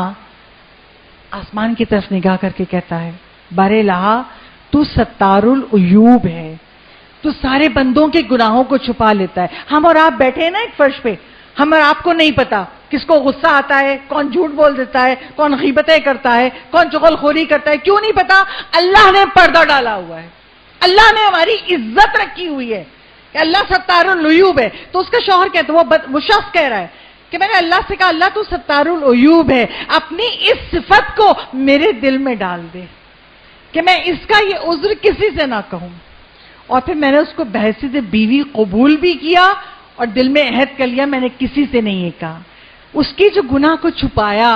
آسمان کی طرف نگاہ کر کے کہتا ہے بارے الہا تو ستار العیوب ہے, تو سارے بندوں کے گناہوں کو چھپا لیتا ہے. ہم اور آپ بیٹھے ہیں نا ایک فرش پہ, ہم اور آپ کو نہیں پتا کس کو غصہ آتا ہے, کون جھوٹ بول دیتا ہے, کون غیبتیں کرتا ہے, کون چغل خوری کرتا ہے. کیوں نہیں پتا؟ اللہ نے پردہ ڈالا ہوا ہے, اللہ نے ہماری عزت رکھی ہوئی ہے کہ اللہ ستار العیوب ہے. تو اس کا شوہر کہتا ہے, وہ شخص کہہ رہا ہے کہ میں نے اللہ سے کہا اللہ تو ستار العیوب ہے, اپنی اس صفت کو میرے دل میں ڈال دے کہ میں اس کا یہ عذر کسی سے نہ کہوں. اور پھر میں نے اس کو بحیثیت بیوی قبول بھی کیا اور دل میں عہد کر لیا میں نے کسی سے نہیں یہ کہا. اس کی جو گناہ کو چھپایا,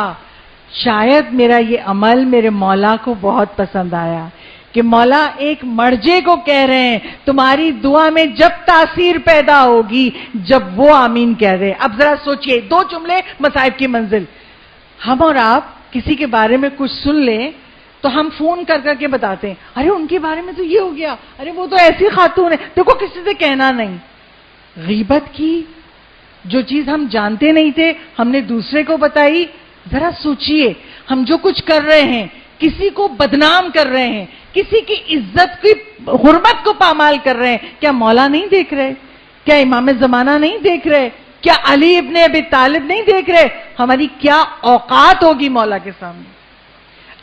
شاید میرا یہ عمل میرے مولا کو بہت پسند آیا کہ مولا ایک مرجے کو کہہ رہے ہیں تمہاری دعا میں جب تاثیر پیدا ہوگی جب وہ آمین کہہ رہے. اب ذرا سوچئے, 2 جملے مصائب کی منزل. ہم اور آپ کسی کے بارے میں کچھ سن لیں تو ہم فون کر کر کے بتاتے ہیں ارے ان کے بارے میں تو یہ ہو گیا, ارے وہ تو ایسی خاتون ہے. دیکھو کسی سے کہنا نہیں. غیبت کی جو چیز ہم جانتے نہیں تھے ہم نے دوسرے کو بتائی. ذرا سوچئے, ہم جو کچھ کر رہے ہیں, کسی کو بدنام کر رہے ہیں, کسی کی عزت کی حرمت کو پامال کر رہے ہیں, کیا مولا نہیں دیکھ رہے؟ کیا امام زمانہ نہیں دیکھ رہے؟ کیا علی ابن ابی طالب نہیں دیکھ رہے؟ ہماری کیا اوقات ہوگی مولا کے سامنے.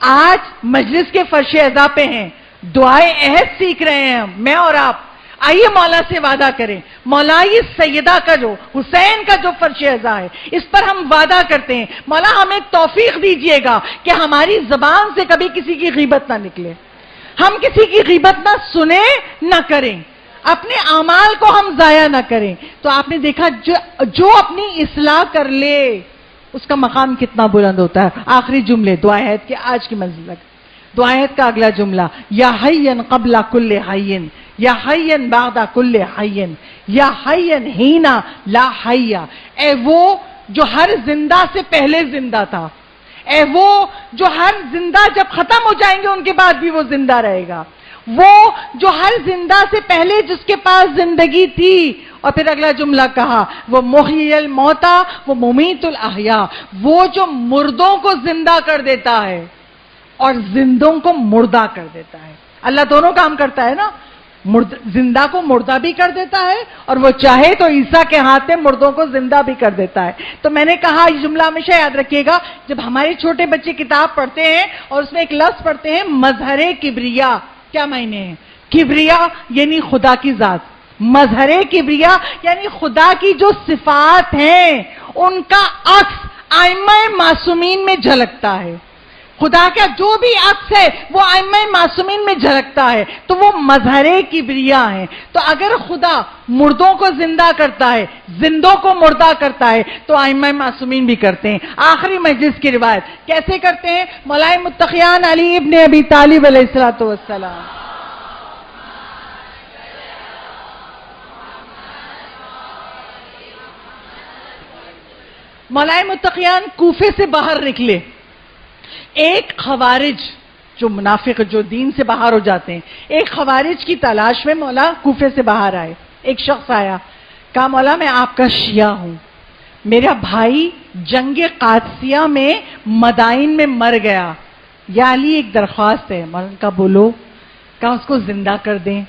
آج مجلس کے فرش اعضاء پہ ہیں, دعائے عہد سیکھ رہے ہیں ہم, میں اور آپ. آئیے مولا سے وعدہ کریں, مولا یہ سیدہ کا جو حسین کا جو فرش اعضاء ہے اس پر ہم وعدہ کرتے ہیں مولا ہمیں توفیق دیجئے گا کہ ہماری زبان سے کبھی کسی کی غیبت نہ نکلے, ہم کسی کی غیبت نہ سنیں نہ کریں, اپنے اعمال کو ہم ضائع نہ کریں. تو آپ نے دیکھا جو اپنی اصلاح کر لے اس کا مقام کتنا بلند ہوتا ہے. آخری جملے دعا عہد کے آج کی منزل تک. دعا عہد کا اگلا جملہ یا حین قبل کل حین, یا حین بعد کل حین, یا حین ہینا لا حیا. اے وہ جو ہر زندہ سے پہلے زندہ تھا, اے وہ جو ہر زندہ جب ختم ہو جائیں گے ان کے بعد بھی وہ زندہ رہے گا, وہ جو ہر زندہ سے پہلے جس کے پاس زندگی تھی. اور پھر اگلا جملہ کہا وہ محیی الموتا وہ ممیت الاحیاء, وہ جو مردوں کو زندہ کر دیتا ہے اور زندوں کو مردہ کر دیتا ہے. اللہ دونوں کام کرتا ہے نا, زندہ کو مردہ بھی کر دیتا ہے اور وہ چاہے تو عیسیٰ کے ہاتھ میں مردوں کو زندہ بھی کر دیتا ہے. تو میں نے کہا یہ جملہ ہمیشہ یاد رکھیے گا جب ہمارے چھوٹے بچے کتاب پڑھتے ہیں اور اس میں ایک لفظ پڑھتے ہیں مظہر کبریا. کیا معنی ہے؟ کبریا یعنی خدا کی ذات, مظہر کبریا یعنی خدا کی جو صفات ہیں ان کا عکس ائمہ معصومین میں جھلکتا ہے. خدا کا جو بھی عکس ہے وہ ائمہ معصومین میں جھلکتا ہے, تو وہ مظہر کبریا ہیں. تو اگر خدا مردوں کو زندہ کرتا ہے, زندوں کو مردہ کرتا ہے, تو ائمہ معصومین بھی کرتے ہیں. آخری مجلس کی روایت کیسے کرتے ہیں؟ مولائے متقیان علی ابن ابی طالب علیہ السلام. مولائے متقیان کوفے سے باہر نکلے. ایک خوارج جو منافق جو دین سے باہر ہو جاتے ہیں, ایک خوارج کی تلاش میں مولا کوفے سے باہر آئے. ایک شخص آیا, کہا مولا میں آپ کا شیعہ ہوں, میرا بھائی جنگ قادسیہ میں مدائن میں مر گیا, یا علی ایک درخواست ہے. مولا کا بولو. کہا اس کو زندہ کر دیں.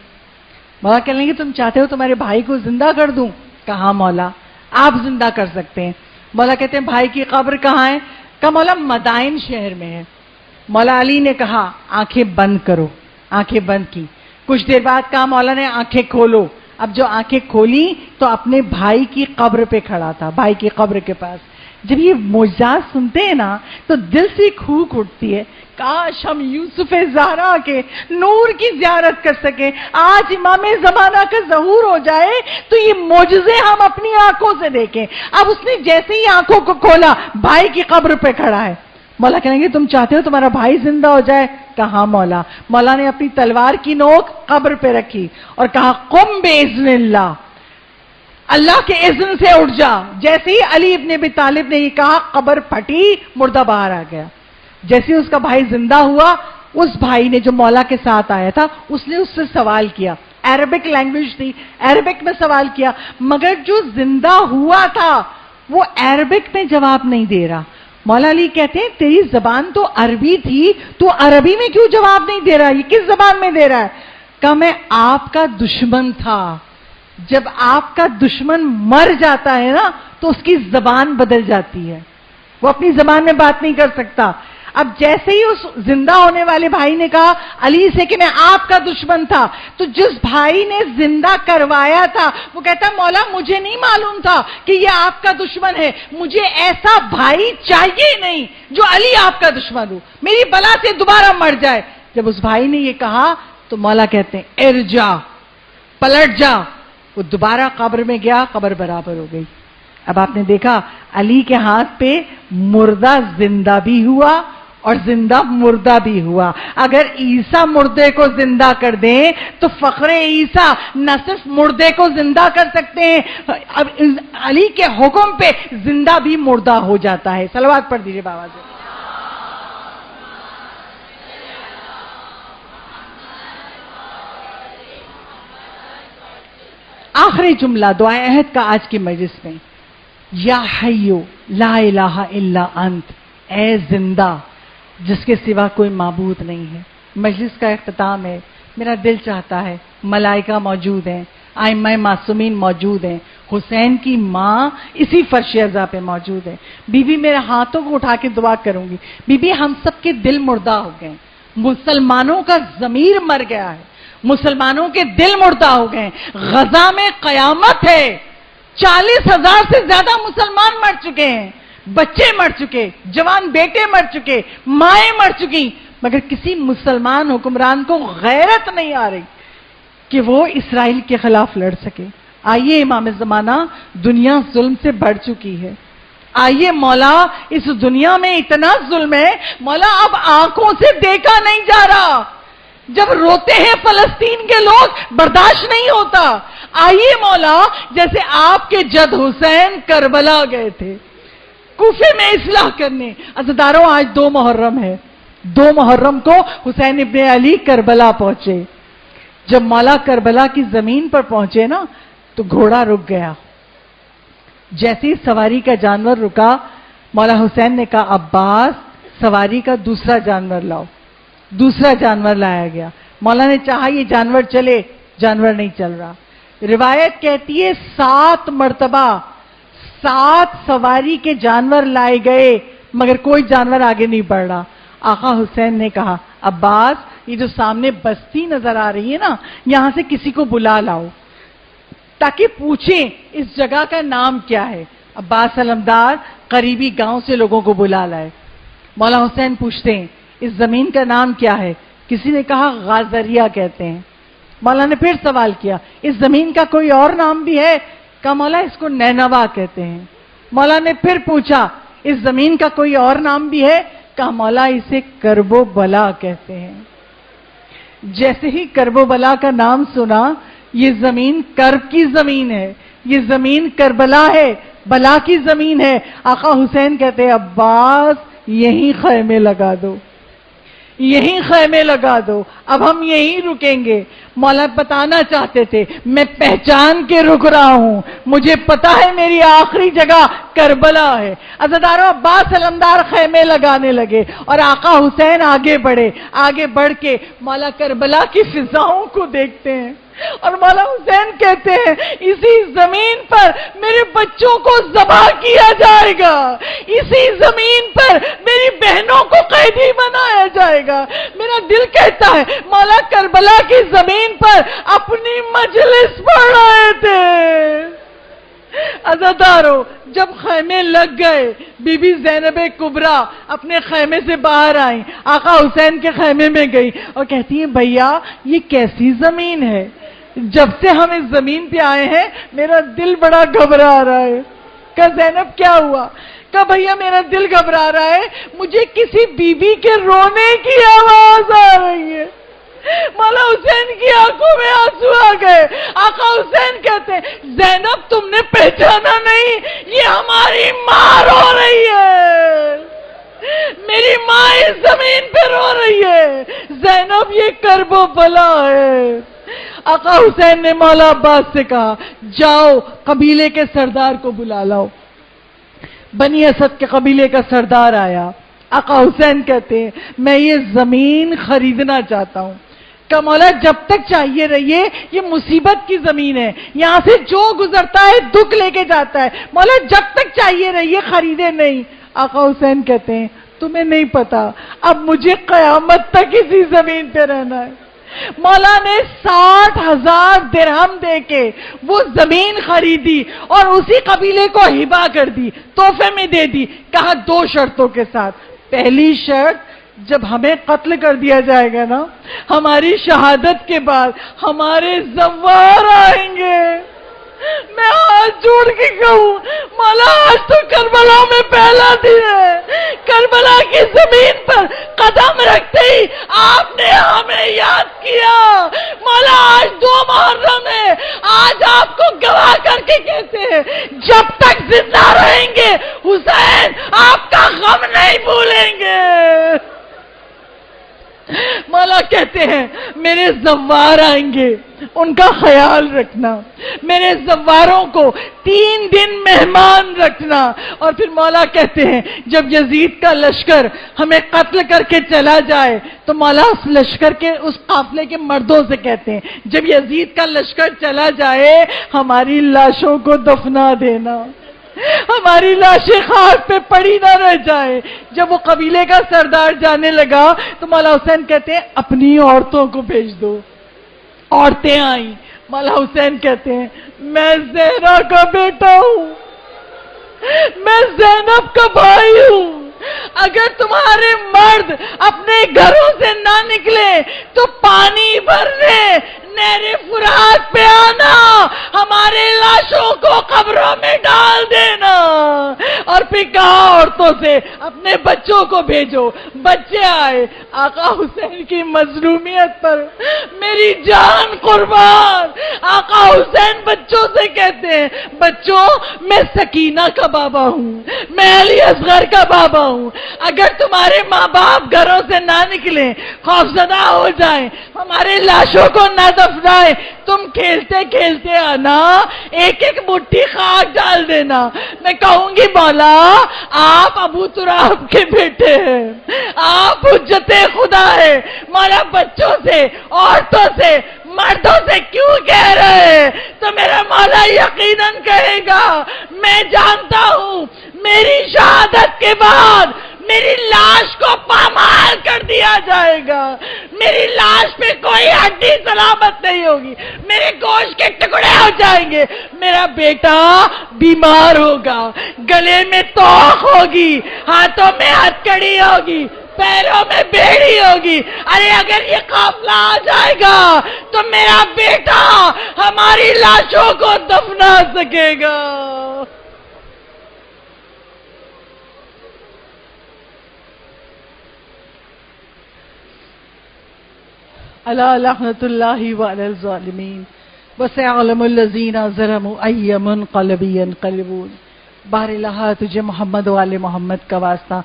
مولا کہنے لگے تم چاہتے ہو تمہارے بھائی کو زندہ کر دوں؟ کہا مولا آپ زندہ کر سکتے ہیں. مولا کہتے ہیں بھائی کی قبر کہاں ہے؟ کہا مولا مدائن شہر میں ہے. مولا علی نے کہا آنکھیں بند کرو. آنکھیں بند کی. کچھ دیر بعد کہا مولا نے آنکھیں کھولو. اب جو آنکھیں کھولی تو اپنے بھائی کی قبر پہ کھڑا تھا, بھائی کی قبر کے پاس. جب یہ معجزات سنتے ہیں نا تو دل سے کھوک اٹھتی ہے, کاش ہم یوسف زہرا کے نور کی زیارت کر سکیں. آج امام زمانہ کا ظہور ہو جائے تو یہ معجزے ہم اپنی آنکھوں سے دیکھیں. اب اس نے جیسے ہی آنکھوں کو کھولا بھائی کی قبر پہ کھڑا ہے. مولا کہیں گے تم چاہتے ہو تمہارا بھائی زندہ ہو جائے؟ کہا مولا. مولا نے اپنی تلوار کی نوک قبر پہ رکھی اور کہا قم باذن اللہ، اللہ کے اذن سے اٹھ جا. جیسے ہی علی ابن ابی طالب نے یہ کہا قبر پھٹی، مردہ باہر آ گیا. جیسے اس کا بھائی زندہ ہوا، اس بھائی نے جو مولا کے ساتھ آیا تھا اس نے اس سے سوال کیا، عربک لینگویج تھی، عربک میں سوال کیا، مگر جو زندہ ہوا تھا وہ عربک میں جواب نہیں دے رہا. مولا علی کہتے ہیں تیری زبان تو عربی تھی، تو عربی میں کیوں جواب نہیں دے رہا؟ یہ کس زبان میں دے رہا ہے؟ کہا میں آپ کا دشمن تھا. جب آپ کا دشمن مر جاتا ہے نا تو اس کی زبان بدل جاتی ہے، وہ اپنی زبان میں بات نہیں کر سکتا. اب جیسے ہی اس زندہ ہونے والے بھائی نے کہا علی سے کہ میں آپ کا دشمن تھا، تو جس بھائی نے زندہ کروایا تھا وہ کہتا مولا مجھے نہیں معلوم تھا کہ یہ آپ کا دشمن ہے، مجھے ایسا بھائی چاہیے نہیں جو علی آپ کا دشمن ہو، میری بلا سے دوبارہ مر جائے. جب اس بھائی نے یہ کہا تو مولا کہتے ہیں ارجع، پلٹ جا. وہ دوبارہ قبر میں گیا، قبر برابر ہو گئی. اب آپ نے دیکھا علی کے ہاتھ پہ مردہ زندہ بھی ہوا اور زندہ مردہ بھی ہوا. اگر عیسیٰ مردے کو زندہ کر دیں تو فخر عیسیٰ نہ صرف مردے کو زندہ کر سکتے ہیں، اب علی کے حکم پہ زندہ بھی مردہ ہو جاتا ہے. صلوات پڑھ دیجئے بابا سے. آخری جملہ دعائے عہد کا آج کی مجلس میں، یا حیو لا الہ الا انت، اے زندہ جس کے سوا کوئی معبود نہیں ہے. مجلس کا اختتام ہے. میرا دل چاہتا ہے ملائکہ موجود ہیں، ائمہ معصومین موجود ہیں، حسین کی ماں اسی فرش ازا پہ موجود ہے. بی بی میرے ہاتھوں کو اٹھا کے دعا کروں گی. بی بی ہم سب کے دل مردہ ہو گئے، مسلمانوں کا ضمیر مر گیا ہے، مسلمانوں کے دل مردہ ہو گئے. غزہ میں قیامت ہے، 40,000 سے زیادہ مسلمان مر چکے ہیں، بچے مر چکے، جوان بیٹے مر چکے، مائیں مر چکی، مگر کسی مسلمان حکمران کو غیرت نہیں آ رہی کہ وہ اسرائیل کے خلاف لڑ سکے. آئیے امام زمانہ، دنیا ظلم سے بڑھ چکی ہے. آئیے مولا، اس دنیا میں اتنا ظلم ہے مولا اب آنکھوں سے دیکھا نہیں جا رہا. جب روتے ہیں فلسطین کے لوگ برداشت نہیں ہوتا. آئیے مولا، جیسے آپ کے جد حسین کربلا گئے تھے کوفے میں اصلاح کرنے. عزیزداروں آج 2 محرم ہے، 2 محرم کو حسین ابن علی کربلا پہنچے. جب مولا کربلا کی زمین پر پہنچے نا تو گھوڑا رک گیا. جیسے ہی سواری کا جانور رکا، مولا حسین نے کہا عباس سواری کا دوسرا جانور لاؤ. دوسرا جانور لایا گیا. مولا نے چاہا یہ جانور چلے، جانور نہیں چل رہا. روایت کہتی ہے 7 مرتبہ 7 سواری کے جانور لائے گئے مگر کوئی جانور آگے نہیں بڑھ رہا. آقا حسین نے کہا عباس یہ جو سامنے بستی نظر آ رہی ہے نا، یہاں سے کسی کو بلا لاؤ تاکہ پوچھیں اس جگہ کا نام کیا ہے. عباس علمدار قریبی گاؤں سے لوگوں کو بلا لائے. مولا حسین پوچھتے ہیں اس زمین کا نام کیا ہے؟ کسی نے کہا غازریہ کہتے ہیں. مولا نے پھر سوال کیا اس زمین کا کوئی اور نام بھی ہے؟ کہا مولا اس کو نینوا کہتے ہیں. مولا نے پھر پوچھا اس زمین کا کوئی اور نام بھی ہے؟ کہا مولا اسے کرب و بلا کہتے ہیں. جیسے ہی کرب و بلا کا نام سنا، یہ زمین کرب کی زمین ہے، یہ زمین کربلا ہے، بلا کی زمین ہے. آقا حسین کہتے ہیں عباس یہیں خیمے لگا دو، یہیں خیمے لگا دو، اب ہم یہیں رکیں گے. مولا بتانا چاہتے تھے میں پہچان کے رک رہا ہوں، مجھے پتا ہے میری آخری جگہ کربلا ہے. عزیزداروں عباس علمدار خیمے لگانے لگے اور آقا حسین آگے بڑھے. آگے بڑھ کے مولا کربلا کی فضاؤں کو دیکھتے ہیں اور مولا حسین کہتے ہیں اسی زمین پر میرے بچوں کو ذبح کیا جائے گا، اسی زمین پر میری بہنوں کو قیدی بنایا جائے گا. میرا دل کہتا ہے مولا کربلا کی زمین پر اپنی مجلس پڑھ رہے تھے. عزیزدارو جب خیمے لگ گئے، بی بی زینب کبریٰ اپنے خیمے سے باہر آئیں، آقا حسین کے خیمے میں گئی اور کہتی ہیں بھیا یہ کیسی زمین ہے؟ جب سے ہم اس زمین پہ آئے ہیں میرا دل بڑا گھبرا رہا ہے. کہ زینب کیا ہوا؟ کہا بھیا میرا دل گھبرا رہا ہے، مجھے کسی بی بی کے رونے کی آواز آ رہی ہے۔ مولا حسین کی آنکھوں میں آنسو آ گئے۔ آقا حسین کہتے ہیں زینب تم نے پہچانا نہیں، یہ ہماری ماں رو رہی ہے، میری ماں اس زمین پہ رو رہی ہے، زینب یہ کرب و بلا ہے۔ آقا حسین نے مولا عباس سے کہا جاؤ قبیلے کے سردار کو بلا لاؤ۔ بنی اسد کے قبیلے کا سردار آیا۔ آقا حسین کہتے ہیں میں یہ زمین خریدنا چاہتا ہوں۔ کہ مولا جب تک چاہیے رہیے، یہ مصیبت کی زمین ہے، یہاں سے جو گزرتا ہے دکھ لے کے جاتا ہے، مولا جب تک چاہیے رہیے خریدے نہیں۔ آقا حسین کہتے ہیں تمہیں نہیں پتا اب مجھے قیامت تک اسی زمین پہ رہنا ہے۔ مولا نے 60,000 درہم دے کے وہ زمین خریدی اور اسی قبیلے کو ہبہ کر دی، تحفے میں دے دی۔ کہا 2 شرطوں کے ساتھ، پہلی شرط جب ہمیں قتل کر دیا جائے گا نا، ہماری شہادت کے بعد ہمارے زوار آئیں گے۔ میں ہاتھ جوڑ کے کہوں مولا آج تو کربلا میں پہلا دن ہے، کربلا کی زمین پر قدم رکھتے ہی آپ نے ہمیں یاد کیا۔ مولا آج 2 محرم ہے، آج آپ کو گواہ کر کے کہتے ہیں جب تک زندہ رہیں گے حسین آپ کا غم نہیں بھولیں گے۔ مولا کہتے ہیں میرے زوار آئیں گے، ان کا خیال رکھنا، میرے زواروں کو 3 دن مہمان رکھنا۔ اور پھر مولا کہتے ہیں جب یزید کا لشکر ہمیں قتل کر کے چلا جائے تو مولا اس لشکر کے اس قافلے کے مردوں سے کہتے ہیں جب یزید کا لشکر چلا جائے ہماری لاشوں کو دفنا دینا، ہماری لاشیں خاک پہ پڑی نہ رہ جائے۔ جب وہ قبیلے کا سردار جانے لگا تو مولا حسین کہتے ہیں اپنی عورتوں کو بھیج دو۔ عورتیں آئیں، مولا حسین کہتے ہیں میں زہرا کا بیٹا ہوں، میں زینب کا بھائی ہوں، اگر تمہارے مرد اپنے گھروں سے نہ نکلے تو پانی بھرنے نہر فرات پہ آنا، ہمارے لاشوں کو قبروں میں ڈال دینا۔ اور پھر کہا عورتوں سے اپنے بچوں کو بھیجو، بچے آئے۔ آقا حسین کی مظلومیت پر میری جان قربان، آقا حسین بچوں سے کہتے ہیں بچوں میں سکینہ کا بابا ہوں، میں علی اصغر کا بابا ہوں، اگر تمہارے ماں باپ گھروں سے نہ نکلیں، خوفزدہ ہو جائیں، ہمارے لاشوں کو نہ دفنائے، تم کھیلتے کھیلتے آنا، ایک ایک مٹھی خاک ڈال دینا۔ میں کہوں گی مولا آپ ابو تراب کے بیٹے ہیں، آپ حجت خدا ہے، مولا بچوں سے، عورتوں سے، مردوں سے کیوں کہہ رہے ہیں؟ تو میرا مولا یقیناً کہے گا میں جانتا ہوں میری شہادت کے بعد میری لاش کو پامال کر دیا جائے گا، میری لاش پہ کوئی ہڈی سلامت نہیں ہوگی، میرے گوشت کے ٹکڑے ہو جائیں گے، میرا بیٹا بیمار ہوگا، گلے میں توق ہوگی، ہاتھوں میں ہتکڑی ہوگی، پیروں میں بیڑی ہوگی۔ ارے اگر یہ قافلہ آ جائے گا تو میرا بیٹا ہماری لاشوں کو دفنا سکے گا۔ الا لعنۃ اللہ وعلی الظالمین وسيعلم الذین ظلموا ای منقلب ینقلبون۔ بار الہ تجھے محمد والے محمد کا واسطہ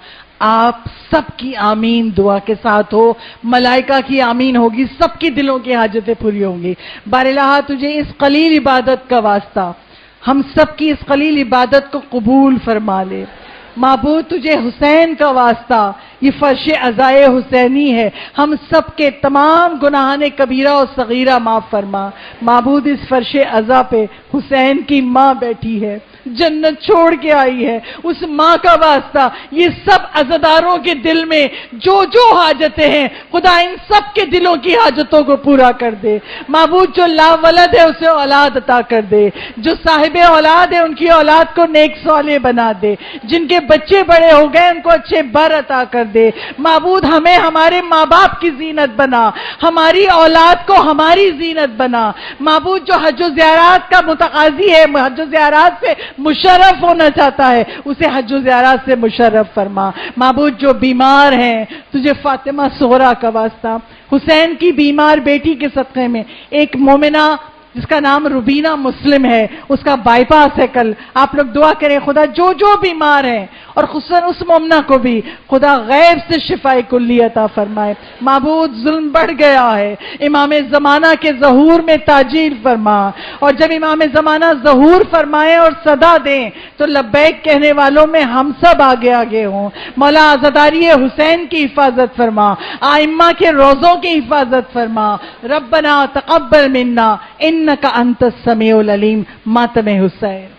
آپ سب کی آمین دعا کے ساتھ ہو، ملائکہ کی آمین ہوگی، سب کی دلوں کی حاجتیں پوری ہوں گی۔ بار الہ تجھے اس قلیل عبادت کا واسطہ ہم سب کی اس قلیل عبادت کو قبول فرما لے۔ معبود تجھے حسین کا واسطہ، یہ فرش عزائے حسینی ہے، ہم سب کے تمام گناہان کبیرہ اور صغیرہ معاف فرما۔ معبود اس فرش عزا پہ حسین کی ماں بیٹھی ہے، جنت چھوڑ کے آئی ہے، اس ماں کا واسطہ یہ سب عزاداروں کے دل میں جو جو حاجتیں ہیں خدا ان سب کے دلوں کی حاجتوں کو پورا کر دے۔ معبود جو لا ولد ہے اسے اولاد عطا کر دے، جو صاحب اولاد ہے ان کی اولاد کو نیک صالح بنا دے، جن کے بچے بڑے ہو گئے ان کو اچھے بر عطا کر دے۔ معبود ہمیں ہمارے ماں باپ کی زینت بنا، ہماری اولاد کو ہماری زینت بنا۔ معبود جو حج و زیارات کا متقاضی ہے، حج و زیارات سے مشرف ہونا چاہتا ہے اسے حج و زیارات سے مشرف فرما۔ معبود جو بیمار ہیں تجھے فاطمہ زہرا کا واسطہ، حسین کی بیمار بیٹی کے صدقے میں، ایک مومنہ جس کا نام روبینہ مسلم ہے، اس کا بائی پاس ہے کل، آپ لوگ دعا کریں خدا جو جو بیمار ہیں اور خصوصاً اس مومنہ کو بھی خدا غیب سے شفائے کلی عطا فرمائے۔ معبود ظلم بڑھ گیا ہے، امام زمانہ کے ظہور میں تاجیل فرما، اور جب امام زمانہ ظہور فرمائیں اور صدا دیں تو لبیک کہنے والوں میں ہم سب آگے آگے ہوں۔ مولا عزاداری حسین کی حفاظت فرما، آئمہ کے روزوں کی حفاظت فرما۔ ربنا تقبل منا انک انت السمیع العلیم۔ ماتم حسین۔